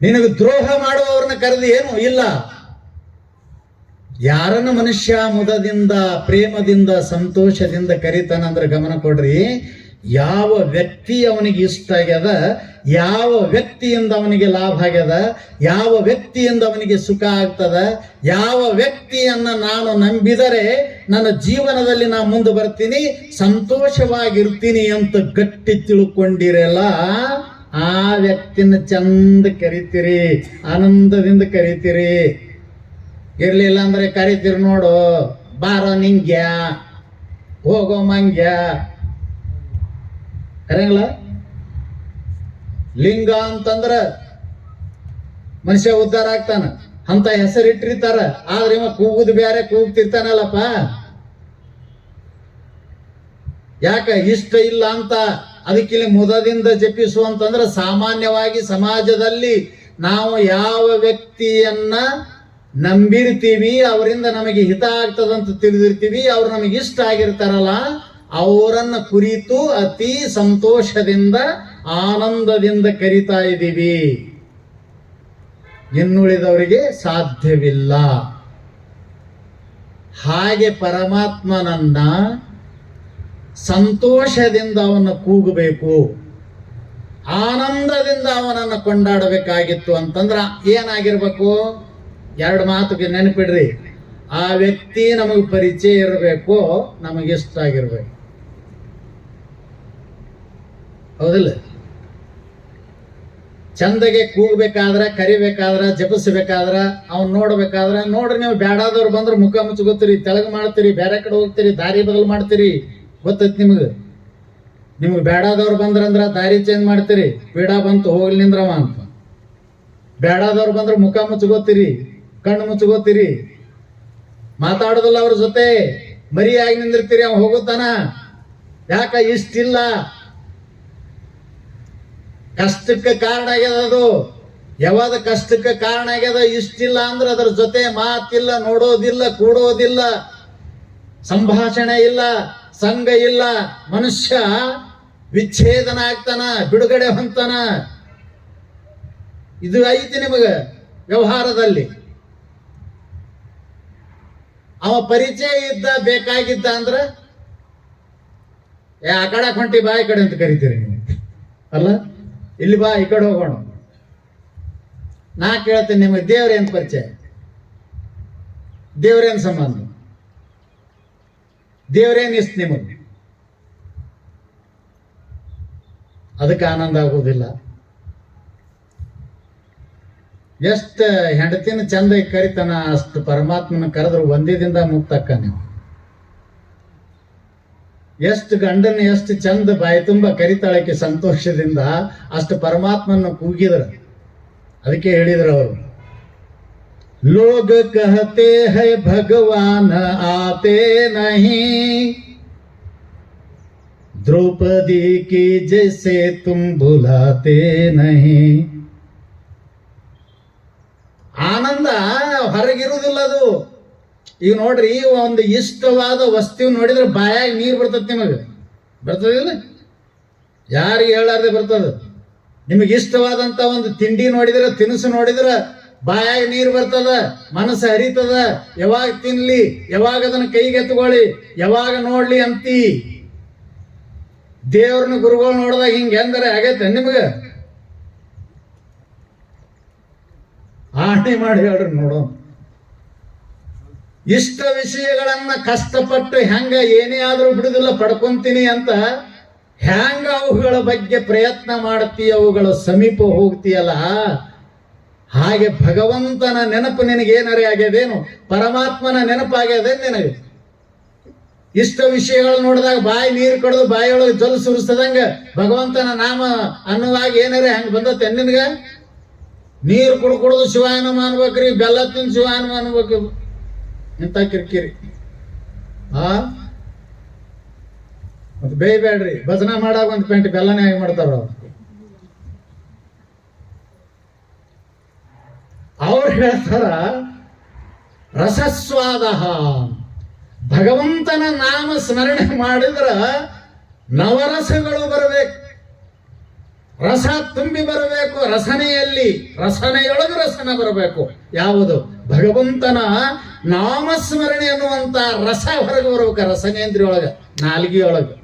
ನಿನಗೆ ದ್ರೋಹ ಮಾಡುವವ್ರನ್ನ ಕರೆದಿ ಏನು? ಇಲ್ಲ. ಯಾರನ್ನ ಮನುಷ್ಯ ಮುದದಿಂದ, ಪ್ರೇಮದಿಂದ, ಸಂತೋಷದಿಂದ ಕರಿತಾನಂದ್ರೆ ಗಮನ ಕೊಡ್ರಿ. ಯಾವ ವ್ಯಕ್ತಿ ಅವನಿಗೆ ಇಷ್ಟ ಆಗ್ಯದ, ಯಾವ ವ್ಯಕ್ತಿಯಿಂದ ಅವನಿಗೆ ಲಾಭ ಆಗ್ಯದ, ಯಾವ ವ್ಯಕ್ತಿಯಿಂದ ಅವನಿಗೆ ಸುಖ ಆಗ್ತದ, ಯಾವ ವ್ಯಕ್ತಿಯನ್ನ ನಾನು ನಂಬಿದರೆ ನನ್ನ ಜೀವನದಲ್ಲಿ ನಾ ಮುಂದೆ ಬರ್ತೀನಿ, ಸಂತೋಷವಾಗಿರ್ತೀನಿ ಅಂತ ಗಟ್ಟಿ ತಿಳ್ಕೊಂಡಿರಲ್ಲ, ಆ ವ್ಯಕ್ತಿನ ಚಂದ ಕರಿತೀರಿ, ಆನಂದದಿಂದ ಕರಿತೀರಿ. ಇರ್ಲಿಲ್ಲ ಅಂದ್ರೆ ಕರಿತೀರಿ ನೋಡು, ಬಾರೋ ನಿಂಗ್ಯ, ಹೋಗೋ ಮಂಗ್ಯ, ಕರೆಯಲ್ಲ. ಲಿಂಗ ಅಂತಂದ್ರ ಮನುಷ್ಯ ಉದ್ಧಾರ ಆಗ್ತಾನ ಅಂತ ಹೆಸರಿಟ್ಟಿರ್ತಾರ. ಆದ್ರೆ ಇವ ಕೂಗುದು ಬ್ಯಾರೆ ಕೂಗ್ತಿರ್ತಾನಲ್ಲಪ್ಪ. ಯಾಕ? ಇಷ್ಟ ಇಲ್ಲ ಅಂತ ಅದಕ್ಕಿಲ್ಲಿ ಮುದದಿಂದ ಜಪಿಸುವಂತಂದ್ರ, ಸಾಮಾನ್ಯವಾಗಿ ಸಮಾಜದಲ್ಲಿ ನಾವು ಯಾವ ವ್ಯಕ್ತಿಯನ್ನ ನಂಬಿರ್ತೀವಿ, ಅವರಿಂದ ನಮಗೆ ಹಿತ ಆಗ್ತದಂತ ತಿಳಿದಿರ್ತೀವಿ, ಅವ್ರು ನಮಗೆ ಇಷ್ಟ ಆಗಿರ್ತಾರಲ್ಲ, ಅವರನ್ನ ಕುರಿತು ಅತಿ ಸಂತೋಷದಿಂದ, ಆನಂದದಿಂದ ಕರಿತಾ ಇದ್ದೀವಿ. ಇನ್ನುಳಿದವರಿಗೆ ಸಾಧ್ಯವಿಲ್ಲ. ಹಾಗೆ ಪರಮಾತ್ಮನನ್ನ ಸಂತೋಷದಿಂದ ಅವನ್ನ ಕೂಗಬೇಕು, ಆನಂದದಿಂದ ಅವನನ್ನು ಕೊಂಡಾಡಬೇಕಾಗಿತ್ತು ಅಂತಂದ್ರ ಏನಾಗಿರ್ಬೇಕು? ಎರಡು ಮಾತುಗೆ ನೆನಪಿಡ್ರಿ. ಆ ವ್ಯಕ್ತಿ ನಮಗೆ ಪರಿಚಯ ಇರಬೇಕು, ನಮಗಿಷ್ಟ ಆಗಿರ್ಬೇಕು. ಹೌದಿಲ್ಲ? ಚಂದಗೆ ಕೂಗಬೇಕಾದ್ರ, ಕರಿಬೇಕಾದ್ರ, ಜಪಿಸಬೇಕಾದ್ರ, ಅವ್ನು ನೋಡ್ಬೇಕಾದ್ರ, ನೋಡ್ರಿ ನೀವು ಬ್ಯಾಡಾದವ್ರು ಬಂದ್ರೆ ಮುಖ ಮುಚ್ಕೋತೀರಿ, ತೆಳಗ್ ಮಾಡ್ತೀರಿ, ಬೇರೆ ಕಡೆ ಹೋಗ್ತೀರಿ, ದಾರಿ ಬದಲು ಮಾಡ್ತೀರಿ. ಗೊತ್ತೈತಿ ನಿಮಗೆ? ನಿಮ್ಗೆ ಬೇಡಾದವ್ರು ಬಂದ್ರಂದ್ರ ದಾರಿ ಚೇಂಜ್ ಮಾಡ್ತೀರಿ, ಪೀಡ ಬಂತು ಹೋಗ್ಲಿ ನಿಂದ್ರವ ಅಂತ. ಬೇಡಾದವ್ರು ಬಂದ್ರೆ ಮುಖ ಮುಚ್ಕೋತೀರಿ, ಕಣ್ಣು ಮುಚ್ಕೋತೀರಿ, ಮಾತಾಡೋದಿಲ್ಲ ಅವ್ರ ಜೊತೆ, ಮರಿಯಾಗಿ ನಿಂದಿರ್ತೀರಿ. ಅವ್ ಹೋಗುತ್ತಾನ. ಯಾಕ? ಇಷ್ಟಿಲ್ಲ, ಕಷ್ಟಕ್ಕೆ ಕಾರಣ ಆಗ್ಯದ. ಅದು ಯಾವಾಗ ಕಷ್ಟಕ್ಕೆ ಕಾರಣ ಆಗ್ಯದ? ಇಷ್ಟಿಲ್ಲ ಅಂದ್ರೆ ಅದರ ಜೊತೆ ಮಾತಿಲ್ಲ, ನೋಡೋದಿಲ್ಲ, ಕೂಡೋದಿಲ್ಲ, ಸಂಭಾಷಣೆ ಇಲ್ಲ, ಸಂಘ ಇಲ್ಲ, ಮನುಷ್ಯ ವಿಚ್ಛೇದನ ಆಗ್ತಾನ, ಬಿಡುಗಡೆ ಹೊಂತಾನ. ಇದು ಐತಿ ನಿಮಗ ವ್ಯವಹಾರದಲ್ಲಿ. ಅವ ಪರಿಚಯ ಇದ್ದ, ಬೇಕಾಗಿದ್ದ ಅಂದ್ರ ಆ ಕಡೆ ಹೊಂಟಿ ಬಾ, ಈ ಕಡೆ ಅಂತ ಕರಿತೀರಿ ನೀವು ಅಲ್ಲ? ಇಲ್ಲಿ ಬಾ, ಈ ಕಡೆ ಹೋಗೋಣ. ನಾ ಕೇಳ್ತೇನೆ, ನಿಮಗೆ ದೇವ್ರೇನ್ ಪರಿಚಯ? ದೇವ್ರೇನ್ ಸಂಬಂಧ? ದೇವ್ರೇನ್ ಇಷ್ಟ ನಿಮಗೆ? ಅದಕ್ಕೆ ಆನಂದ ಆಗುವುದಿಲ್ಲ. ಎಷ್ಟು ಹೆಂಡತಿನ ಚಂದ ಕರಿತಾನ, ಅಷ್ಟು ಪರಮಾತ್ಮನ ಕರೆದ್ರು ಒಂದೇ ದಿನದ ಮುಕ್ತಕ್ಕ ನೀವು. ಎಷ್ಟು ಗಂಡನ ಎಷ್ಟು ಚಂದ ಬಾಯಿ ತುಂಬ ಕರಿತಾಳಕ್ಕೆ ಸಂತೋಷದಿಂದ, ಅಷ್ಟು ಪರಮಾತ್ಮನ ಕೂಗಿದ್ರು. ಅದಕ್ಕೆ ಹೇಳಿದ್ರು ಅವರು, ಲೋಗ ಕಹತೆ ಹೈ ಭಗವಾನ್ ಆತೆ ನಹಿ, ದ್ರೌಪದಿ ಕಿ ಜೈಸೆ ತುಮ್ ಭುಲಾತೆ ನಹಿ. ಆನಂದ ಹೊರಗಿರುವುದಿಲ್ಲ ಅದು. ಈಗ ನೋಡ್ರಿ, ಒಂದು ಇಷ್ಟವಾದ ವಸ್ತು ನೋಡಿದ್ರೆ ಬಾಯಾಗಿ ನೀರು ಬರ್ತದೆ. ನಿಮಗೆ ಬರ್ತದಿಲ್ಲ? ಯಾರಿಗೆ ಹೇಳಾರ್ದೆ ಬರ್ತದ. ನಿಮಗೆ ಇಷ್ಟವಾದಂತ ಒಂದು ತಿಂಡಿ ನೋಡಿದ್ರೆ, ತಿನಿಸು ನೋಡಿದ್ರೆ ಬಾಯಾಗಿ ನೀರು ಬರ್ತದ, ಮನಸ್ಸು ಹರಿತದ. ಯಾವಾಗ ತಿನ್ಲಿ, ಯಾವಾಗ ಅದನ್ನ ಕೈಗೆ ಎತ್ಕೊಳ್ಳಿ, ಯಾವಾಗ ನೋಡ್ಲಿ ಅಂತಿ. ದೇವ್ರನ್ನ ಗುರುಗಳು ನೋಡಿದಾಗ ಹಿಂಗೆ ಎಂದರೆ ಆಗೈತೆ ನಿಮಗೆ? ಆಣೆ ಮಾಡಿ ಹೇಳ್ರಿ ನೋಡೋಣ. ಇಷ್ಟ ವಿಷಯಗಳನ್ನ ಕಷ್ಟಪಟ್ಟು ಹೆಂಗ ಏನೇ ಆದ್ರೂ ಬಿಡುದಿಲ್ಲ ಪಡ್ಕೊಂತೀನಿ ಅಂತ ಹೆಂಗ ಅವುಗಳ ಬಗ್ಗೆ ಪ್ರಯತ್ನ ಮಾಡ್ತೀಯ, ಅವುಗಳ ಸಮೀಪ ಹೋಗ್ತೀಯಲ್ಲ, ಹಾಗೆ ಭಗವಂತನ ನೆನಪು ನಿನಗೇನರೇ ಆಗ್ಯದೇನು? ಪರಮಾತ್ಮನ ನೆನಪಾಗ್ಯದೇ ನಿನಗೆ? ಇಷ್ಟ ವಿಷಯಗಳು ನೋಡಿದಾಗ ಬಾಯಿ ನೀರು ಕಡ್ದು ಬಾಯಿಯೊಳಗೆ ಜಲ್ ಸುರಿಸ್ತದಂಗ ಭಗವಂತನ ನಾಮ ಅನ್ನುವಾಗ ಏನಾರೇ ಹಂಗ ಬಂದತ್ತೆ ನಿನಗ? ನೀರು ಕುಡ್ದು ಶಿವಾಯನಮ ಅನ್ಬೇಕ್ರಿ, ಬೆಲ್ಲ ತಿಂದು ಶಿವಾಯನಮ ಅನ್ಬೇಕು. ಇಂಥ ಕಿರಿಕಿರಿ. ಮತ್ತೆ ಬೇಯ್ಬೇಡ್ರಿ, ಭಜನಾ ಮಾಡಾಗ ಒಂದು ಪೆಂಟ್ ಬೆಲ್ಲನೇ ಆಗಿ ಮಾಡ್ತಾರ ಅವ್ರು ಹೇಳ್ತಾರ, ರಸಸ್ವಾದ, ಭಗವಂತನ ನಾಮ ಸ್ಮರಣೆ ಮಾಡಿದ್ರ ನವರಸಗಳು ಬರಬೇಕು, ರಸ ತುಂಬಿ ಬರಬೇಕು. ರಸನೆಯಲ್ಲಿ, ರಸನೆಯೊಳಗೆ ರಸನ ಬರಬೇಕು. ಯಾವುದು? ಭಗವಂತನ ನಾಮಸ್ಮರಣೆ ಅನ್ನುವಂತ ರಸ ಹೊರಗೆ ಬರ್ಬೇಕು. ರಸನೇಂದ್ರಿಯೊಳಗೆ, ನಾಲ್ಗಿಯೊಳಗೆ.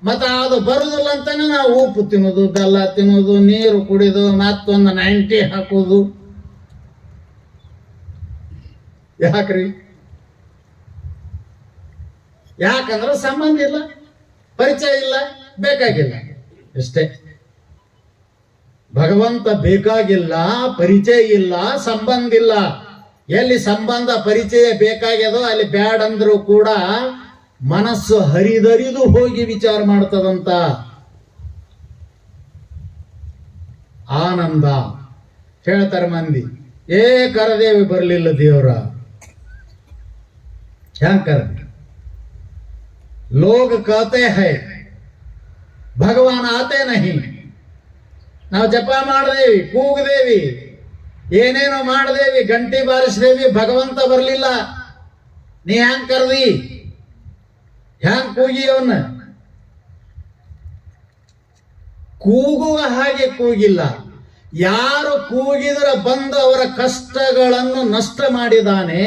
ಮತ್ತ ಅದು ಬರುದಿಲ್ಲ ಅಂತಾನೆ ನಾವು ಉಪ್ಪು ತಿನ್ನೋದು, ಬೆಲ್ಲ ತಿನ್ನೋದು, ನೀರು ಕುಡಿದು, ಮತ್ತೊಂದು 90 ಹಾಕೋದು. ಯಾಕ್ರಿ? ಯಾಕಂದ್ರೆ ಸಂಬಂಧ ಇಲ್ಲ, ಪರಿಚಯ ಇಲ್ಲ, ಬೇಕಾಗಿಲ್ಲ. ಇಷ್ಟೇ. ಭಗವಂತ ಬೇಕಾಗಿಲ್ಲ, ಪರಿಚಯ ಇಲ್ಲ, ಸಂಬಂಧ ಇಲ್ಲ. ಎಲ್ಲಿ ಸಂಬಂಧ ಪರಿಚಯ ಬೇಕಾಗ್ಯದೋ ಅಲ್ಲಿ ಬ್ಯಾಡ್ ಅಂದ್ರೂ ಕೂಡ ಮನಸ್ಸು ಹರಿದರಿದು ಹೋಗಿ ವಿಚಾರ ಮಾಡ್ತದಂತ. ಆನಂದ ಹೇಳ್ತಾರೆ ಮಂದಿ, ಕರದೇವಿ ಬರಲಿಲ್ಲ ದೇವರ. ಹೆಂಗ್ ಕರೆದ? ಲೋಗ कहते हैं ಭಗವಾನ್ ಆತೆ ನಹಿ. ನಾವು ಜಪ ಮಾಡ್ದೇವಿ, ಕೂಗದೇವಿ, ಏನೇನೋ ಮಾಡ್ದೇವಿ, ಗಂಟಿ ಬಾರಿಸ್ದೇವಿ, ಭಗವಂತ ಬರ್ಲಿಲ್ಲ. ನೀ ಹ್ಯಾಂಗ್ ಕರ್ದಿ? ಹ್ಯಾಂಗ್ ಕೂಗಿ ಅವನ್ನ? ಕೂಗುವ ಹಾಗೆ ಕೂಗಿಲ್ಲ. ಯಾರು ಕೂಗಿದ್ರ ಬಂದು ಅವರ ಕಷ್ಟಗಳನ್ನು ನಷ್ಟ ಮಾಡಿದಾನೆ,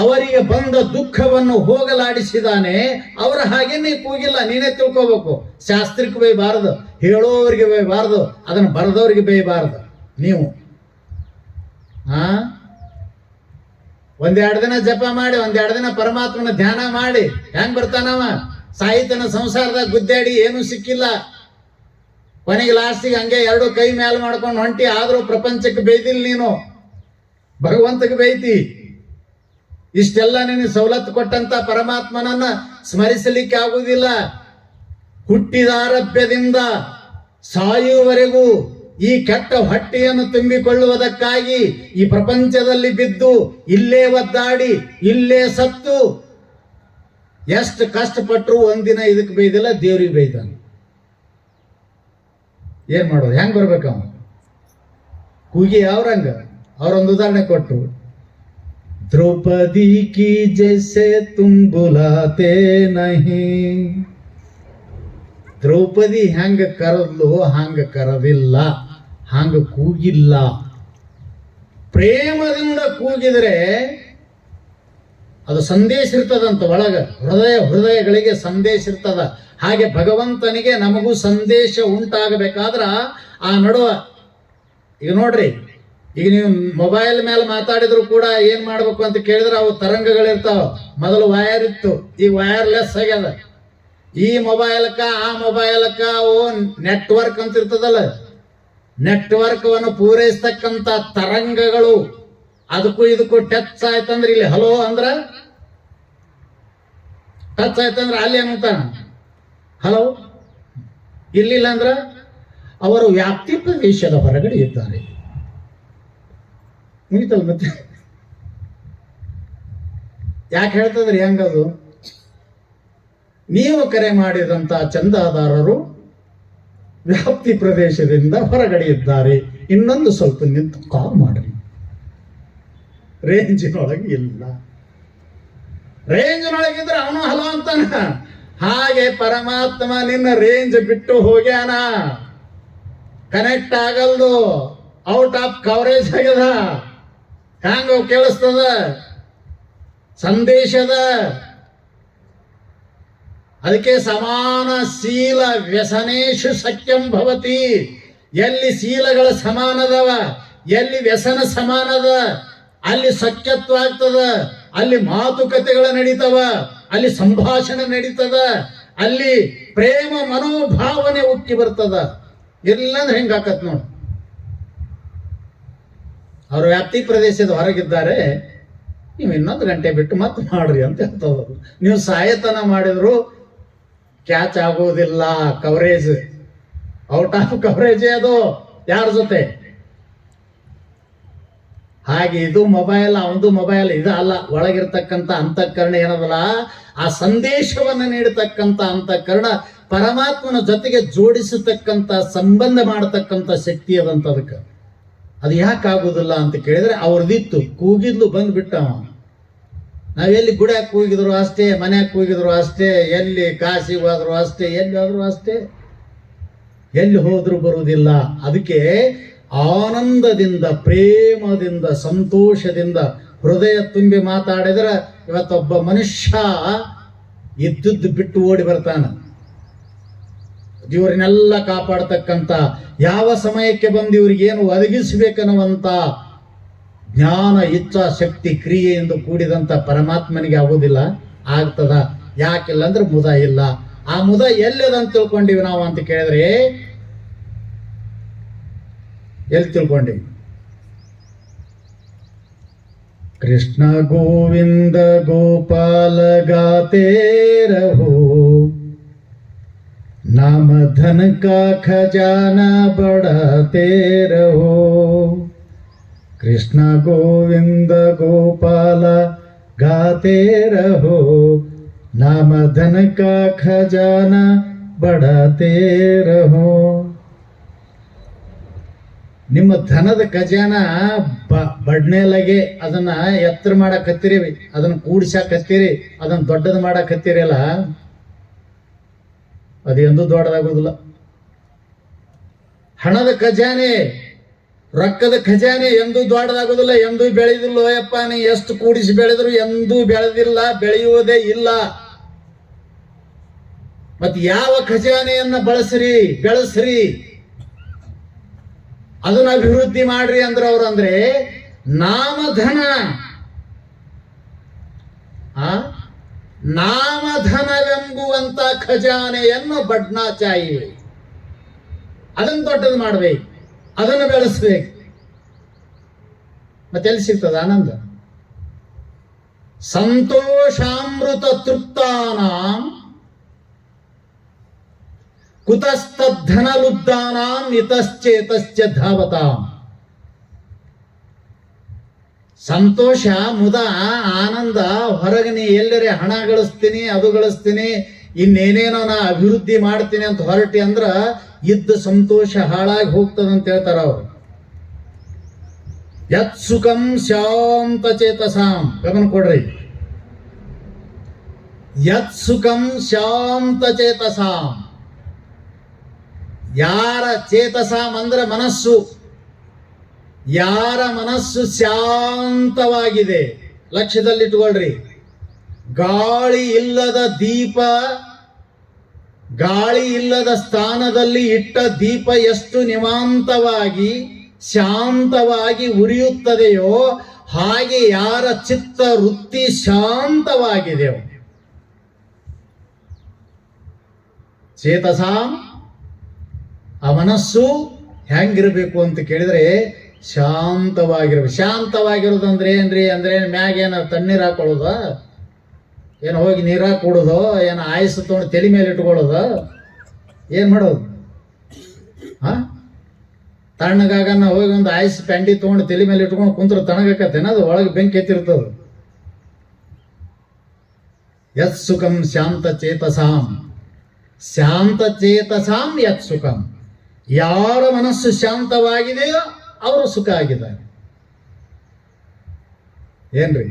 ಅವರಿಗೆ ಬಂದ ದುಃಖವನ್ನು ಹೋಗಲಾಡಿಸಿದಾನೆ, ಅವರ ಹಾಗೆ ನೀ ಕೂಗಿಲ್ಲ. ನೀನೇ ತಿಳ್ಕೋಬೇಕು. ಶಾಸ್ತ್ರಕ್ಕೆ ಬೈಬಾರದು, ಹೇಳೋವರಿಗೆ ಬೈಬಾರದು, ಅದನ್ನು ಬರೆದವರಿಗೆ ಬೈಬಾರದು. ನೀವು ಒಂದೆರಡು ದಿನ ಜಪ ಮಾಡಿ, ಒಂದೆರಡು ದಿನ ಪರಮಾತ್ಮನ ಧ್ಯಾನ ಮಾಡಿ ಹೆಂಗ್ ಬರ್ತಾನವ? ಸಾಹಿತ್ಯನ ಸಂಸಾರದಾಗ ಗುದ್ದಾಡಿ ಏನೂ ಸಿಕ್ಕಿಲ್ಲ. ಕೊನೆಗೆ ಲಾಸ್ಟಿಗೆ ಹಂಗೆ ಎರಡು ಕೈ ಮೇಲೆ ಮಾಡ್ಕೊಂಡು ಹೊಂಟಿ. ಆದ್ರೂ ಪ್ರಪಂಚಕ್ಕೆ ಬೈದಿಲ್ಲ ನೀನು, ಭಗವಂತಕ್ಕೆ ಬೈತಿ. ಇಷ್ಟೆಲ್ಲ ನಿನಗೆ ಸವಲತ್ತು ಕೊಟ್ಟಂತ ಪರಮಾತ್ಮನನ್ನ ಸ್ಮರಿಸಲಿಕ್ಕೆ ಆಗುವುದಿಲ್ಲ. ಹುಟ್ಟಿದ ಆರಭ್ಯದಿಂದ ಸಾಯುವವರೆಗೂ ಈ ಕೆಟ್ಟ ಹೊಟ್ಟೆಯನ್ನು ತುಂಬಿಕೊಳ್ಳುವುದಕ್ಕಾಗಿ ಈ ಪ್ರಪಂಚದಲ್ಲಿ ಬಿದ್ದು, ಇಲ್ಲೇ ಒದ್ದಾಡಿ, ಇಲ್ಲೇ ಸತ್ತು ಎಷ್ಟು ಕಷ್ಟಪಟ್ಟರು ಒಂದಿನ ಇದಕ್ಕೆ ಬೈದಿಲ್ಲ, ದೇವ್ರಿಗೆ ಬೈದಾನೆ. ಏನ್ ಮಾಡೋದು? ಹೆಂಗ್ ಬರ್ಬೇಕ? ಕೂಗಿ ಅವ್ರಂಗ ಅವ್ರೊಂದು ಉದಾಹರಣೆ ಕೊಟ್ಟರು. ದ್ರೌಪದಿ ಕಿ ಜೈಸೆ ತುಮ್ ಬುಲಾತೆ ನಹಿ. ದ್ರೌಪದಿ ಹೆಂಗ ಕರದ್ಲು ಹಂಗ ಕರದಿಲ್ಲ, ಹಂಗ ಕೂಗಿಲ್ಲ. ಪ್ರೇಮದಿಂದ ಕೂಗಿದ್ರೆ ಅದು ಸಂದೇಶ ಇರ್ತದಂತ ಒಳಗ. ಹೃದಯಗಳಿಗೆ ಸಂದೇಶ ಇರ್ತದ. ಹಾಗೆ ಭಗವಂತನಿಗೆ ನಮಗೂ ಸಂದೇಶ ಉಂಟಾಗಬೇಕಾದ್ರ ಆ ನಡುವ, ಈಗ ನೋಡ್ರಿ, ಈಗ ನೀವು ಮೊಬೈಲ್ ಮೇಲೆ ಮಾತಾಡಿದ್ರು ಕೂಡ ಏನ್ ಮಾಡ್ಬೇಕು ಅಂತ ಕೇಳಿದ್ರೆ ಅವು ತರಂಗಗಳಿರ್ತಾವ. ಮೊದಲು ವಯರ್ ಇತ್ತು, ಈಗ ವಯರ್ಲೆಸ್ ಆಗ್ಯದ. ಈ ಮೊಬೈಲ್ಕ ಆ ಮೊಬೈಲ್ಕ ಅವು ನೆಟ್ವರ್ಕ್ ಅಂತ ಇರ್ತದಲ್ಲ, ನೆಟ್ವರ್ಕ್ ಅನ್ನು ಪೂರೈಸ್ತಕ್ಕಂತ ತರಂಗಗಳು. ಅದಕ್ಕೂ ಇದಕ್ಕೂ ಟಚ್ ಆಯ್ತಂದ್ರೆ ಇಲ್ಲಿ ಹಲೋ ಅಂದ್ರ, ಟಚ್ ಆಯ್ತಂದ್ರೆ ಅಲ್ಲಿ ಏನಂತಾನ ಹಲೋ, ಇಲ್ಲಿಲ್ಲ ಅಂದ್ರ ಅವರು ವ್ಯಾಪ್ತಿ ಪ್ರದೇಶದ ಹೊರಗಡೆ ಇದ್ದಾರೆ. ಮುಗಿತಲ್ಲ ಮತ್ತೆ. ಯಾಕೆ ಹೇಳ್ತದ್ರಿ ಹೆಂಗದು? ನೀವು ಕರೆ ಮಾಡಿದಂತ ಚಂದಾದಾರರು ವ್ಯಾಪ್ತಿ ಪ್ರದೇಶದಿಂದ ಹೊರಗಡೆ ಇದ್ದಾರೆ, ಇನ್ನೊಂದು ಸ್ವಲ್ಪ ನಿಂತು ಕಾಲ್ ಮಾಡ್ರಿ. ರೇಂಜಿನೊಳಗೆ ಇಲ್ಲ. ರೇಂಜಿನೊಳಗಿದ್ರೆ ಅವನು ಹಲೋ ಅಂತಾನ. ಹಾಗೆ ಪರಮಾತ್ಮ ನಿನ್ನ ರೇಂಜ್ ಬಿಟ್ಟು ಹೋಗ್ಯಾನ, ಕನೆಕ್ಟ್ ಆಗಲ್ದು, ಔಟ್ ಆಫ್ ಕವರೇಜ್ ಆಗ್ಯದ. ಹ್ಯಾಂಗ ಕೇಳಿಸ್ತದ ಸಂದೇಶದ. ಅದಕ್ಕೆ ಸಮಾನ ಶೀಲ ವ್ಯಸನೇಶು ಸಖ್ಯಂ ಭವತಿ. ಎಲ್ಲಿ ಶೀಲಗಳ ಸಮಾನದವ, ಎಲ್ಲಿ ವ್ಯಸನ ಸಮಾನದ, ಅಲ್ಲಿ ಸಖ್ಯತ್ವ ಆಗ್ತದ, ಅಲ್ಲಿ ಮಾತುಕತೆಗಳು ನಡೀತವ, ಅಲ್ಲಿ ಸಂಭಾಷಣೆ ನಡೀತದ, ಅಲ್ಲಿ ಪ್ರೇಮ ಮನೋಭಾವನೆ ಉಕ್ಕಿ ಬರ್ತದ. ಇಲ್ಲಂದ್ರೆ ಹೆಂಗಾಕತ್ ನೋಡಿ. ಅವರು ವ್ಯಾಪ್ತಿ ಪ್ರದೇಶದ ಹೊರಗಿದ್ದಾರೆ, ನೀವು ಇನ್ನೊಂದು ಗಂಟೆ ಬಿಟ್ಟು ಮತ್ತೆ ಮಾಡ್ರಿ ಅಂತ ಹೇಳ್ತದ್ರು. ನೀವು ಸಾಯತನ ಮಾಡಿದ್ರು ಕ್ಯಾಚ್ ಆಗೋದಿಲ್ಲ, ಕವರೇಜ್ ಔಟ್ ಆಫ್ ಕವರೇಜ್ ಅದು ಯಾರ ಜೊತೆ. ಹಾಗೆ ಇದು ಮೊಬೈಲ್, ಅವನದು ಮೊಬೈಲ್, ಇದು ಅಲ್ಲ. ಒಳಗಿರ್ತಕ್ಕಂಥ ಅಂತಃಕರಣ ಏನದಲ್ಲ, ಆ ಸಂದೇಶವನ್ನು ನೀಡತಕ್ಕಂಥ ಅಂತಃಕರಣ ಪರಮಾತ್ಮನ ಜೊತೆಗೆ ಜೋಡಿಸತಕ್ಕಂಥ ಸಂಬಂಧ ಮಾಡತಕ್ಕಂಥ ಶಕ್ತಿ ಅದಂತ. ಅದಕ್ಕೆ ಅದು ಯಾಕೆ ಆಗುದಿಲ್ಲ ಅಂತ ಕೇಳಿದ್ರೆ ಅವ್ರದಿತ್ತು, ಕೂಗಿದ್ಲು ಬಂದ್ಬಿಟ್ಟವ. ನಾವೆಲ್ಲಿ ಗುಡ್ಯಾಕ್ ಕೂಗಿದ್ರು ಅಷ್ಟೇ, ಮನ್ಯಾಗ ಕೂಗಿದ್ರು ಅಷ್ಟೇ, ಎಲ್ಲಿ ಕಾಶಿಗೆ ಹೋದ್ರು ಅಷ್ಟೇ, ಎಲ್ಲಿ ಹೋದ್ರು ಅಷ್ಟೇ, ಎಲ್ಲಿ ಹೋದ್ರು ಬರುವುದಿಲ್ಲ. ಅದಕ್ಕೆ ಆನಂದದಿಂದ, ಪ್ರೇಮದಿಂದ, ಸಂತೋಷದಿಂದ ಹೃದಯ ತುಂಬಿ ಮಾತಾಡಿದ್ರೆ ಇವತ್ತೊಬ್ಬ ಮನುಷ್ಯ ಇದ್ದದ್ದು ಬಿಟ್ಟು ಓಡಿ ಬರ್ತಾನ. ಇವ್ರನ್ನೆಲ್ಲ ಕಾಪಾಡ್ತಕ್ಕಂಥ, ಯಾವ ಸಮಯಕ್ಕೆ ಬಂದು ಇವ್ರಿಗೇನು ಒದಗಿಸಬೇಕನ್ನುವಂತ ಜ್ಞಾನ, ಇಚ್ಛಾ ಶಕ್ತಿ, ಕ್ರಿಯೆಯಿಂದ ಕೂಡಿದಂತ ಪರಮಾತ್ಮನಿಗೆ ಆಗುವುದಿಲ್ಲ. ಆಗ್ತದ. ಯಾಕಿಲ್ಲ ಅಂದ್ರೆ ಮುದ ಇಲ್ಲ. ಆ ಮುದ ಎಲ್ಲದಂತ ತಿಳ್ಕೊಂಡಿವಿ ನಾವು ಅಂತ ಕೇಳಿದ್ರೆ ಎಲ್ಲಿ ತಿಳ್ಕೊಂಡಿವಿ? ಕೃಷ್ಣ ಗೋವಿಂದ ಗೋಪಾಲ ಗಾತೆ ರಹೋ, नाम धन का खजाना बढ़ाते रहो. कृष्ण गोविंद गोपाल गाते रहो, नाम धन का खजाना बढ़ाते रहो. ನಿಮ್ಮ ಧನದ ಖಜಾನ ಬಡ್ನೇಲಾಗೆ ಅದನ್ನ ಎತ್ತರ ಮಾಡಕತ್ತೀರಿ, ಅದನ್ನ ಕೂಡಿಸಾಕತ್ತೀರಿ, ಅದನ್ನ ದೊಡ್ಡದು ಮಾಡಕತ್ತೀರಲ್ಲ, ಅದೆಂದೂ ದೊಡ್ಡದಾಗೋದಿಲ್ಲ. ಹಣದ ಖಜಾನೆ, ರೊಕ್ಕದ ಖಜಾನೆ ಎಂದೂ ದೊಡ್ಡದಾಗೋದಿಲ್ಲ, ಎಂದೂ ಬೆಳೆದಿಲ್ಲ. ಯಪ್ಪ, ನೀ ಎಷ್ಟು ಕೂಡಿಸಿ ಬೆಳೆದ್ರು ಎಂದೂ ಬೆಳೆದಿಲ್ಲ, ಬೆಳೆಯುವುದೇ ಇಲ್ಲ. ಮತ್ತೆ ಯಾವ ಖಜಾನೆಯನ್ನ ಬೆಳೆಸ್ರಿ, ಅದನ್ನ ಅಭಿವೃದ್ಧಿ ಮಾಡ್ರಿ ಅಂದ್ರೆ ಅವ್ರಂದ್ರೆ ನಾಮಧನ. ನಾಮಧನವೆಂಬುವಂತ ಖಜಾನೆಯನ್ನು ಬಡ್ನಾಚಾಯಿ, ಅದನ್ನು ದೊಡ್ಡದು ಮಾಡ್ಬೇಕು, ಅದನ್ನು ಬೆಳೆಸ್ಬೇಕು. ಮತ್ತೆ ಎಲ್ಲಿ ಸಿಗ್ತದ ಆನಂದ? ಸಂತೋಷಾಮೃತ ತೃಪ್ತಾನಾಂ ಕುತಸ್ತಧನಲುಬ್ಧಾನಾಂ ಇತಶ್ಚೇತಶ್ಚ ಧಾವತಾಂ. ಸಂತೋಷ, ಮುದ, ಆನಂದ ಹೊರಗೆ ನೀ ಎಲ್ಲರೇ ಹಣ ಗಳಿಸ್ತೀನಿ, ಅದು ಗಳಿಸ್ತೀನಿ, ಇನ್ನೇನೇನೋ ನಾ ಅಭಿವೃದ್ಧಿ ಮಾಡ್ತೀನಿ ಅಂತ ಹೊರಟಿ ಅಂದ್ರ ಇದ್ದ ಸಂತೋಷ ಹಾಳಾಗಿ ಹೋಗ್ತದಂತ ಹೇಳ್ತಾರ ಅವರು. ಯತ್ ಸುಖಂ ಶಾಂತ ಚೇತಸಾಂ, ಗಮನ ಕೊಡ್ರಿ. ಯತ್ ಸುಖಂ ಶಾಂತ ಚೇತಸಾಂ, ಯಾರ ಚೇತಸಾಂ ಅಂದ್ರೆ ಮನಸ್ಸು, ಯಾರ ಮನಸ್ಸು ಶಾಂತವಾಗಿದೆ, ಲಕ್ಷ್ಯದಲ್ಲಿಟ್ಕೊಳ್ರಿ. ಗಾಳಿ ಇಲ್ಲದ ದೀಪ, ಗಾಳಿ ಇಲ್ಲದ ಸ್ಥಾನದಲ್ಲಿ ಇಟ್ಟ ದೀಪ ಎಷ್ಟು ನಿವಾಂತವಾಗಿ ಶಾಂತವಾಗಿ ಉರಿಯುತ್ತದೆಯೋ ಹಾಗೆ ಯಾರ ಚಿತ್ತ ವೃತ್ತಿ ಶಾಂತವಾಗಿದೆಯೋ, ಚೇತಸಾಂ, ಆ ಮನಸ್ಸು ಹೆಂಗಿರ್ಬೇಕು ಅಂತ ಕೇಳಿದ್ರೆ ಶಾಂತವಾಗಿರ್ಬೇಕು. ಶಾಂತವಾಗಿರೋದಂದ್ರೆ ಏನ್ರಿ ಅಂದ್ರೆ ಮ್ಯಾಗೇನ ತಣ್ಣೀರ್ ಹಾಕೊಳ್ಳೋದ? ಏನು ಹೋಗಿ ನೀರಾಗ ಕೂಡೋದು, ಏನು ಆಯಸ್ಸು ತೊಗೊಂಡು ತಲೆ ಮೇಲೆ ಇಟ್ಕೊಳ್ಳೋದು, ಏನು ಮಾಡೋದು? ತಣ್ಣಗಾಗನ್ನ ಹೋಗಿ ಒಂದು ಆಯಸ್ ಪ್ಯಾಂಡಿ ತೊಗೊಂಡು ತಲೆ ಮೇಲೆ ಇಟ್ಕೊಂಡು ಕುಂತ್ರ ತಣ್ಣಗತ್ತೇನ ಅದು ಒಳಗೆ ಬೆಂಕಿ ಎತ್ತಿರ್ತದ. ಯತ್ ಸುಖಂ ಶಾಂತ ಚೇತಸಾಂ, ಶಾಂತ ಚೇತಸಾಂ ಯತ್ ಸುಖಂ. ಯಾರ ಮನಸ್ಸು ಶಾಂತವಾಗಿದೆಯೋ ಅವರು ಸುಖ ಆಗಿದ್ದಾರೆ. ಏನ್ರಿ?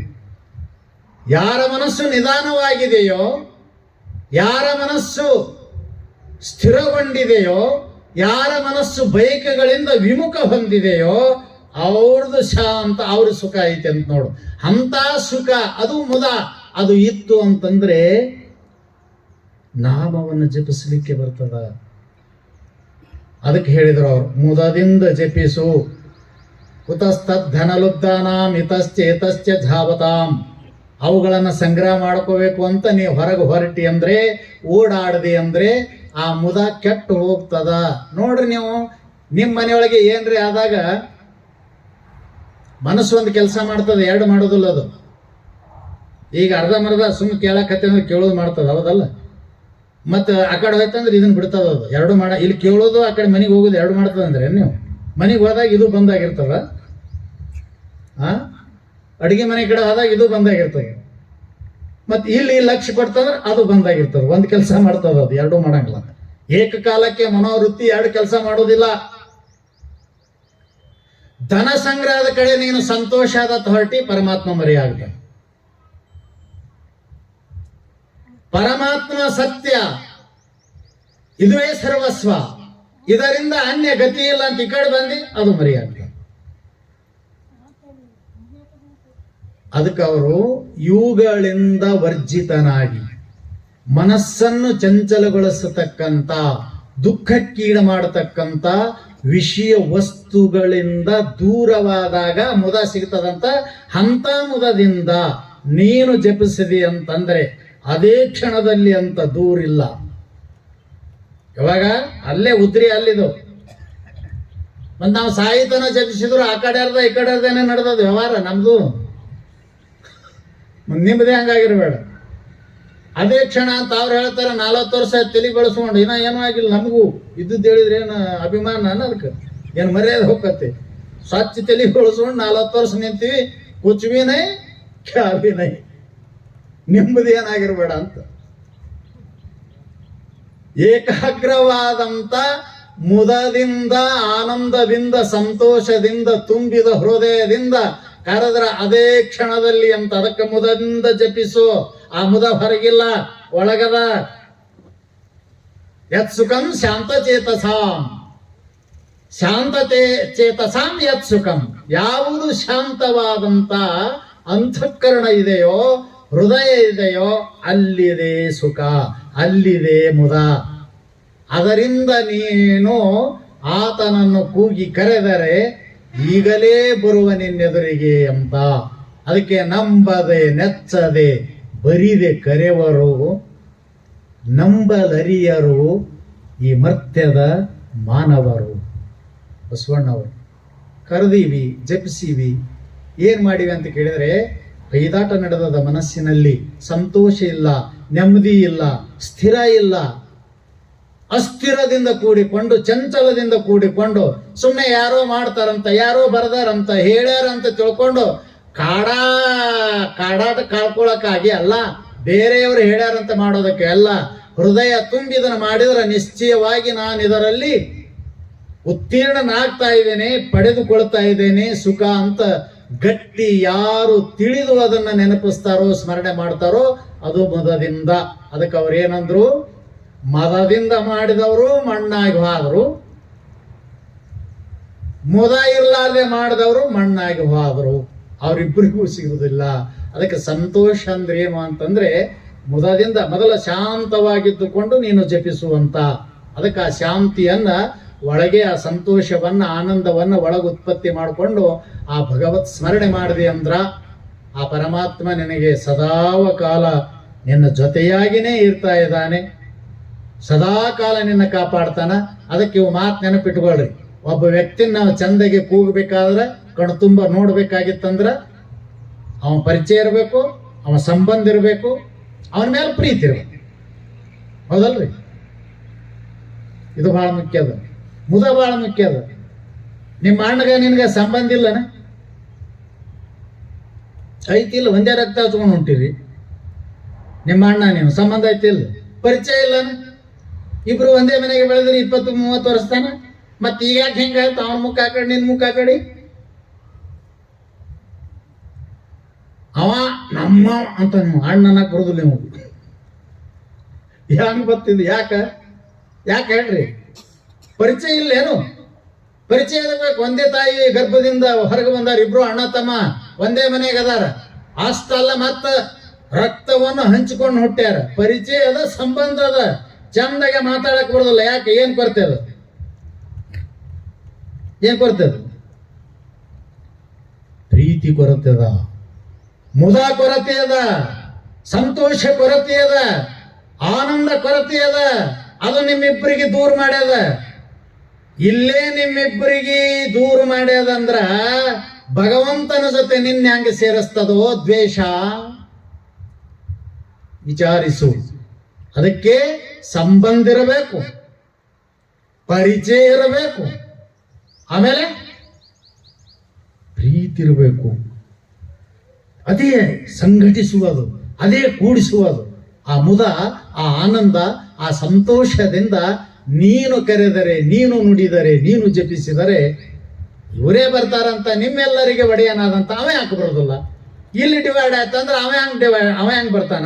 ಯಾರ ಮನಸ್ಸು ನಿಧಾನವಾಗಿದೆಯೋ, ಯಾರ ಮನಸ್ಸು ಸ್ಥಿರಗೊಂಡಿದೆಯೋ, ಯಾರ ಮನಸ್ಸು ಬಯಕೆಗಳಿಂದ ವಿಮುಖ ಹೊಂದಿದೆಯೋ ಅವ್ರದ್ದು ಶಾಂತ, ಅವ್ರ ಸುಖ ಐತೆ ಅಂತ ನೋಡು. ಅಂತ ಸುಖ ಅದು ಮುದ ಅದು ಇತ್ತು ಅಂತಂದ್ರೆ ನಾಮವನ್ನು ಜಪಿಸಲಿಕ್ಕೆ ಬರ್ತದ. ಅದಕ್ಕೆ ಹೇಳಿದ್ರು ಅವರು, ಮುದದಿಂದ ಜಪಿಸು. ಕುತಸ್ತದ್ ಧನಲುಬ್ಧಾನಾಂ ಇತಶ್ಚೇತಶ್ಚ ಧಾವತಾಂ. ಅವುಗಳನ್ನು ಸಂಗ್ರಹ ಮಾಡ್ಕೋಬೇಕು ಅಂತ ನೀವು ಹೊರಗೆ ಹೊರಟಿ ಅಂದ್ರೆ, ಓಡಾಡದಿ ಅಂದ್ರೆ ಆ ಮುದ ಕೆಟ್ಟು ಹೋಗ್ತದ. ನೋಡ್ರಿ, ನೀವು ನಿಮ್ಮ ಮನೆಯೊಳಗೆ ಏನ್ರಿ ಆದಾಗ ಮನಸ್ಸು ಒಂದು ಕೆಲಸ ಮಾಡ್ತದೆ, ಎರಡು ಮಾಡೋದಿಲ್ಲ ಅದು. ಈಗ ಅರ್ಧಂಬರ್ಧ ಸುಮ್ಮನೆ ಕೇಳಕತ್ತೆ ಅಂದ್ರೆ ಕೇಳೋದು ಮಾಡ್ತದ, ಹೌದಲ್ಲ? ಮತ್ತು ಆ ಕಡೆ ಹೋಯ್ತಂದ್ರೆ ಇದನ್ನ ಬಿಡ್ತದ. ಅದು ಎರಡು ಇಲ್ಲಿ ಕೇಳೋದು, ಆ ಕಡೆ ಮನೆಗೆ ಹೋಗೋದು ಎರಡು ಮಾಡ್ತದ ಅಂದ್ರೆ ನೀವು ಮನೆಗೆ ಹೋದಾಗ ಇದು ಬಂದಾಗಿರ್ತದ, ಅಡಿಗೆ ಮನೆ ಕಡೆ ಹೋದಾಗ ಇದು ಬಂದಾಗಿರ್ತದೆ, ಮತ್ತೆ ಇಲ್ಲಿ ಲಕ್ಷ್ಯ ಕೊಡ್ತಂದ್ರೆ ಅದು ಬಂದಾಗಿರ್ತದೆ. ಒಂದು ಕೆಲಸ ಮಾಡ್ತದ, ಅದು ಎರಡೂ ಮಾಡಂಗಿಲ್ಲ. ಏಕಕಾಲಕ್ಕೆ ಮನೋವೃತ್ತಿ ಎರಡು ಕೆಲಸ ಮಾಡೋದಿಲ್ಲ. ಧನ ಸಂಗ್ರಹದ ಕಡೆ ನೀನು ಸಂತೋಷದ ಹೊರಟಿ ಪರಮಾತ್ಮ ಮರೆಯಾಗ್ತಾನೆ. ಪರಮಾತ್ಮ ಸತ್ಯ, ಇದುವೇ ಸರ್ವಸ್ವ, ಇದರಿಂದ ಅನ್ಯ ಗತಿ ಇಲ್ಲ ಅಂತ ಈ ಕಡೆ ಬಂದು ಅದು ಮರೆಯಾಗ್ತದೆ. ಅದಕ್ಕೆ ಅವರು ಇವುಗಳಿಂದ ವರ್ಜಿತನಾಗಿ ಮನಸ್ಸನ್ನು ಚಂಚಲಗೊಳಿಸತಕ್ಕಂಥ, ದುಃಖಕ್ಕೀಡು ಮಾಡತಕ್ಕಂಥ ವಿಷಯ ವಸ್ತುಗಳಿಂದ ದೂರವಾದಾಗ ಮುದ ಸಿಗ್ತದಂತ. ಅಂತ ಮುದದಿಂದ ನೀನು ಜಪಿಸಿದಿ ಅಂತಂದ್ರೆ ಅದೇ ಕ್ಷಣದಲ್ಲಿ ಅಂತ ದೂರಿಲ್ಲ. ಯಾವಾಗ ಅಲ್ಲೇ ಉದ್ರಿ ಅಲ್ಲಿದು. ಮತ್ ನಾವು ಸಾಹಿತನ ಜಪಿಸಿದ್ರು ಆ ಕಡೆ ಅರ್ಧ ಈ ಕಡೆ ಅರ್ಧನೇ ನಡೆದದು ವ್ಯವಹಾರ ನಮ್ದು. ನಿಮ್ಮದೇ ಹಂಗಾಗಿರ್ಬೇಡ. ಅದೇ ಕ್ಷಣ ಅಂತ ಅವ್ರು ಹೇಳ್ತಾರೆ, 40 ವರ್ಷ ತಲೆ ಬೆಳೆಸ್ಕೊಂಡು ಇನ್ನ ಏನೂ ಆಗಿಲ್ಲ. ನಮಗೂ ಇದ್ದದ್ದು ಹೇಳಿದ್ರೆ ಏನು ಅಭಿಮಾನ ಅದಕ್ಕೆ ಏನು ಮರ್ಯಾದೆ ಹೋಗತ್ತೆ. ಸ್ವಚ್ಛ ತಲೆ ಬೆಳೆಸ್ಕೊಂಡು 40 ವರ್ಷ ನಿಂತೀವಿ, ಕುಚ್ ಭೀ ನೈ ಕ್ಯಾ ಭೀ ನೈ, ನಿಮ್ಮದು ಏನಾಗಿರ್ಬೇಡ ಅಂತ. ಏಕಾಗ್ರವಾದಂತ ಮುದದಿಂದ, ಆನಂದದಿಂದ, ಸಂತೋಷದಿಂದ ತುಂಬಿದ ಹೃದಯದಿಂದ ಕರೆದ್ರ ಅದೇ ಕ್ಷಣದಲ್ಲಿ ಅಂತ. ಅದಕ್ಕೆ ಮುದದಿಂದ ಜಪಿಸು. ಆ ಮುದ ಹೊರಗಿಲ್ಲ, ಒಳಗದ. ಯತ್ ಸುಖಂ ಶಾಂತ ಚೇತಸಾಂ, ಶಾಂತತೆ ಚೇತಸಾಂ ಯತ್ ಸುಖಂ. ಯಾವುದು ಶಾಂತವಾದಂತ ಅಂತಃಕರಣ ಇದೆಯೋ, ಹೃದಯ ಇದೆಯೋ, ಅಲ್ಲಿದೆ ಸುಖ, ಅಲ್ಲಿದೆ ಮುದ. ಅದರಿಂದ ನೀನು ಆತನನ್ನು ಕೂಗಿ ಕರೆದರೆ ಈಗಲೇ ಬರುವ ನಿನ್ನೆದುರಿಗೆ ಅಂತ. ಅದಕ್ಕೆ ನಂಬದೆ ನೆಚ್ಚದೆ ಬರಿದೆ ಕರೆವರು, ನಂಬಲರಿಯರು ಈ ಮರ್ತ್ಯದ ಮಾನವರು. ಬಸವಣ್ಣವರು ಕರೆದೀವಿ, ಜಪಿಸೀವಿ, ಏನ್ ಮಾಡಿವಿ ಅಂತ ಕೇಳಿದ್ರೆ ಕೈದಾಟ ನಡೆದದ ಮನಸ್ಸಿನಲ್ಲಿ. ಸಂತೋಷ ಇಲ್ಲ, ನೆಮ್ಮದಿ ಇಲ್ಲ, ಸ್ಥಿರ ಇಲ್ಲ. ಅಸ್ಥಿರದಿಂದ ಕೂಡಿಕೊಂಡು, ಚಂಚಲದಿಂದ ಕೂಡಿಕೊಂಡು, ಸುಮ್ಮನೆ ಯಾರೋ ಮಾಡ್ತಾರಂತ, ಯಾರೋ ಬರ್ದಾರಂತ, ಹೇಳ್ಯಾರಂತ ತಿಳ್ಕೊಂಡು ಕಾಡಾಟ ಕಾಳ್ಕೊಳಕ್ಕಾಗಿ ಅಲ್ಲ, ಬೇರೆಯವರು ಹೇಳ್ಯಾರಂತ ಮಾಡೋದಕ್ಕೆ ಅಲ್ಲ. ಹೃದಯ ತುಂಬಿದನ್ನು ಮಾಡಿದ್ರೆ ನಿಶ್ಚಯವಾಗಿ ನಾನು ಇದರಲ್ಲಿ ಉತ್ತೀರ್ಣನಾಗ್ತಾ ಇದ್ದೇನೆ, ಪಡೆದುಕೊಳ್ತಾ ಇದ್ದೇನೆ ಸುಖ ಅಂತ ಗಟ್ಟಿ ಯಾರು ತಿಳಿದು ಅದನ್ನ ನೆನಪಿಸ್ತಾರೋ, ಸ್ಮರಣೆ ಮಾಡ್ತಾರೋ ಅದು ಮದದಿಂದ. ಅದಕ್ಕೆ ಅವ್ರು ಏನಂದ್ರು, ಮದದಿಂದ ಮಾಡಿದವರು ಮಣ್ಣಾಗಿ ಹೋದ್ರು, ಮುದ ಇರ್ಲಾರ್ದೆ ಮಾಡಿದವರು ಮಣ್ಣಾಗಿ ಹೋದ್ರು. ಅವರಿಬ್ಬರಿಗೂ ಸಿಗುವುದಿಲ್ಲ. ಅದಕ್ಕೆ ಸಂತೋಷ ಅಂದ್ರೆ ಏನು ಅಂತಂದ್ರೆ, ಮುದದಿಂದ ಮೊದಲ ಶಾಂತವಾಗಿದ್ದುಕೊಂಡು ನೀನು ಜಪಿಸುವಂತ. ಅದಕ್ಕೆ ಆ ಶಾಂತಿಯನ್ನ ಒಳಗೆ, ಆ ಸಂತೋಷವನ್ನ, ಆನಂದವನ್ನ ಒಳಗೆ ಉತ್ಪತ್ತಿ ಮಾಡಿಕೊಂಡು ಆ ಭಗವತ್ ಸ್ಮರಣೆ ಮಾಡಿದೆ ಅಂದ್ರ ಆ ಪರಮಾತ್ಮ ನಿನಗೆ ಸದಾವ ಕಾಲ ನಿನ್ನ ಜೊತೆಯಾಗಿನೇ ಇರ್ತಾ ಇದ್ದಾನೆ, ಸದಾ ಕಾಲ ನಿನ್ನ ಕಾಪಾಡ್ತಾನ. ಅದಕ್ಕೆ ಇವು ಮಾತು ನೆನಪಿಟ್ಕೊಳ್ರಿ. ಒಬ್ಬ ವ್ಯಕ್ತಿನ ನಾವು ಚಂದಗೆ ಕೂಗಬೇಕಾದ್ರೆ, ಕಣ್ ತುಂಬ ನೋಡ್ಬೇಕಾಗಿತ್ತಂದ್ರ ಅವನ ಪರಿಚಯ ಇರಬೇಕು, ಅವನ ಸಂಬಂಧ ಇರಬೇಕು, ಅವನ ಮೇಲೆ ಪ್ರೀತಿ ಇರ್ಬೇಕು. ಹೌದಲ್ರಿ? ಇದು ಬಹಳ ಮುಖ್ಯ ಅದ. ಮುದ ಬಹಳ ಮುಖ್ಯ ಅದ. ನಿಮ್ಮ ಅಣ್ಣಗ ನಿನ್ಗೆ ಸಂಬಂಧ ಇಲ್ಲನ? ಐತಿಲ್ಲ, ಒಂದೇ ರಕ್ತ ಹಚ್ಕೊಂಡು ಹೊಂಟಿರಿ. ನಿಮ್ಮ ಅಣ್ಣ ನೀವು ಸಂಬಂಧ ಐತಿಲ್ಲ, ಪರಿಚಯ ಇಲ್ಲನ? ಇಬ್ರು ಒಂದೇ ಮನೆಗೆ ಬೆಳೆದ್ರಿ 20-30 ವರ್ಷ ತಾನ. ಮತ್ತೆ ಈಗ ಯಾಕೆ ಹೆಂಗಾಯ್ತು? ಅವನ ಮುಖ ಆ ಕಡೆ, ನಿನ್ ಮುಖ ಆ ಕಡೆ. ಅವ ನಮ್ಮ ಅಂತ ನೀವು ಅಣ್ಣನಾಗ ಬರೋದಿಲ್ಲ. ನೀವು ಹೆಂಗ್ ಬರ್ತಿದ್? ಯಾಕೆ ಹೇಳ್ರಿ? ಪರಿಚಯ ಇಲ್ಲ ಏನು? ಪರಿಚಯ ಬೇಕು. ಒಂದೇ ತಾಯಿ ಗರ್ಭದಿಂದ ಹೊರಗೆ ಬಂದಾರ, ಇಬ್ರು ಅಣ್ಣ ತಮ್ಮ ಒಂದೇ ಮನೆಗೆ ಅದಾರ. ಅಷ್ಟಲ್ಲ, ಮತ್ತ ರಕ್ತವನ್ನು ಹಂಚಿಕೊಂಡು ಹುಟ್ಟ್ಯಾರ. ಪರಿಚಯ ಅದ, ಸಂಬಂಧ ಅದ, ಚಂದಾಗೆ ಮಾತಾಡಕ್ ಬರೋದಿಲ್ಲ. ಯಾಕೆ? ಏನ್ ಕೊರತೆ ಅದ? ಏನ್ ಕೊರತೆ ಅದ? ಪ್ರೀತಿ ಕೊರತೆ ಅದ, ಮುದ ಕೊರತೆ ಅದ, ಸಂತೋಷ ಕೊರತೆ ಅದ, ಆನಂದ ಕೊರತೆ ಅದ. ಅದು ನಿಮ್ಮಿಬ್ಬರಿಗೆ ದೂರ ಮಾಡ್ಯದ. ಇಲ್ಲೇ ನಿಮ್ಮಿಬ್ಬರಿಗೆ ದೂರ ಮಾಡ್ಯದಂದ್ರ ಭಗವಂತನ ಜೊತೆ ನಿನ್ನ ಹಂಗೆ ಸೇರಿಸ್ತದೋ ದ್ವೇಷ? ವಿಚಾರಿಸು. ಅದಕ್ಕೆ ಸಂಬಂಧ ಇರಬೇಕು, ಪರಿಚಯ ಇರಬೇಕು, ಆಮೇಲೆ ಪ್ರೀತಿ ಇರಬೇಕು. ಅದೇ ಸಂಘಟಿಸುವುದು, ಅದೇ ಕೂಡಿಸುವುದು. ಆ ಮುದ, ಆ ಆನಂದ, ಆ ಸಂತೋಷದಿಂದ ನೀನು ಕರೆದರೆ, ನೀನು ನುಡಿದರೆ, ನೀನು ಜಪಿಸಿದರೆ ಇವರೇ ಬರ್ತಾರಂತ ನಿಮ್ಮೆಲ್ಲರಿಗೆ ಒಡೆಯನಾದಂತ ಅವ ಯಾಕೆ ಬರೋದಿಲ್ಲ? ಇಲ್ಲಿ ಡಿವೈಡ್ ಆಯ್ತಂದ್ರೆ ಅವ ಹೆಂಗ್ ಬರ್ತಾನ?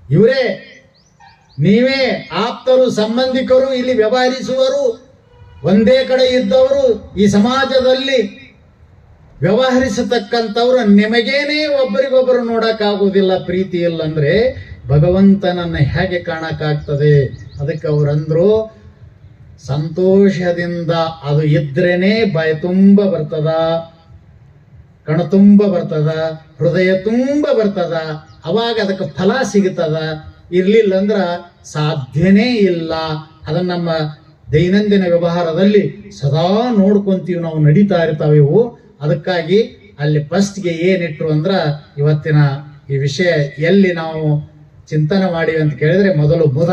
ಇವರೇ, ನೀವೇ ಆಪ್ತರು, ಸಂಬಂಧಿಕರು, ಇಲ್ಲಿ ವ್ಯವಹರಿಸುವರು, ಒಂದೇ ಕಡೆ ಇದ್ದವರು, ಈ ಸಮಾಜದಲ್ಲಿ ವ್ಯವಹರಿಸತಕ್ಕಂಥವ್ರು ನಿಮಗೇನೆ ಒಬ್ಬರಿಗೊಬ್ಬರು ನೋಡಕ್ಕಾಗುವುದಿಲ್ಲ. ಪ್ರೀತಿ ಇಲ್ಲ ಅಂದ್ರೆ ಭಗವಂತನನ್ನ ಹೇಗೆ ಕಾಣಕ್ಕಾಗ್ತದೆ? ಅದಕ್ಕೆ ಅವರಂದ್ರು, ಸಂತೋಷದಿಂದ ಅದು ಇದ್ರೇನೆ ಬಾಯಿ ತುಂಬ ಬರ್ತದ, ಕಣ ತುಂಬ ಬರ್ತದ, ಹೃದಯ ತುಂಬ ಬರ್ತದ. ಅವಾಗ ಅದಕ್ಕೆ ಫಲ ಸಿಗುತ್ತದ. ಇರ್ಲಿಲ್ಲ ಅಂದ್ರ ಸಾಧ್ಯನೇ ಇಲ್ಲ. ಅದನ್ನ ನಮ್ಮ ದೈನಂದಿನ ವ್ಯವಹಾರದಲ್ಲಿ ಸದಾ ನೋಡ್ಕೊಂತೀವಿ, ನಾವು ನಡೀತಾ ಇರ್ತಾವೆ ಇವು. ಅದಕ್ಕಾಗಿ ಅಲ್ಲಿ ಫಸ್ಟ್ಗೆ ಏನಿಟ್ರು ಅಂದ್ರ, ಇವತ್ತಿನ ಈ ವಿಷಯ ಎಲ್ಲಿ ನಾವು ಚಿಂತನೆ ಮಾಡಿವಿ ಅಂತ ಕೇಳಿದ್ರೆ ಮೊದಲು ಮುದ,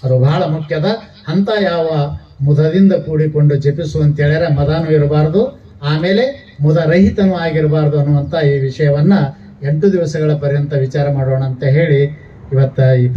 ಅದು ಬಹಳ ಮುಖ್ಯದ. ಅಂತ ಯಾವ ಮುದದಿಂದ ಕೂಡಿಕೊಂಡು ಜಪಿಸು ಅಂತ ಹೇಳ್ಯಾರ. ಮದನೂ ಇರಬಾರ್ದು, ಆಮೇಲೆ ಮುದ ರಹಿತನೂ ಆಗಿರಬಾರ್ದು ಅನ್ನುವಂತ ಈ ವಿಷಯವನ್ನ 8 ದಿವಸಗಳ ಪರ್ಯಂತ ವಿಚಾರ ಮಾಡೋಣ ಅಂತ ಹೇಳಿ ಇವತ್ತ ಈ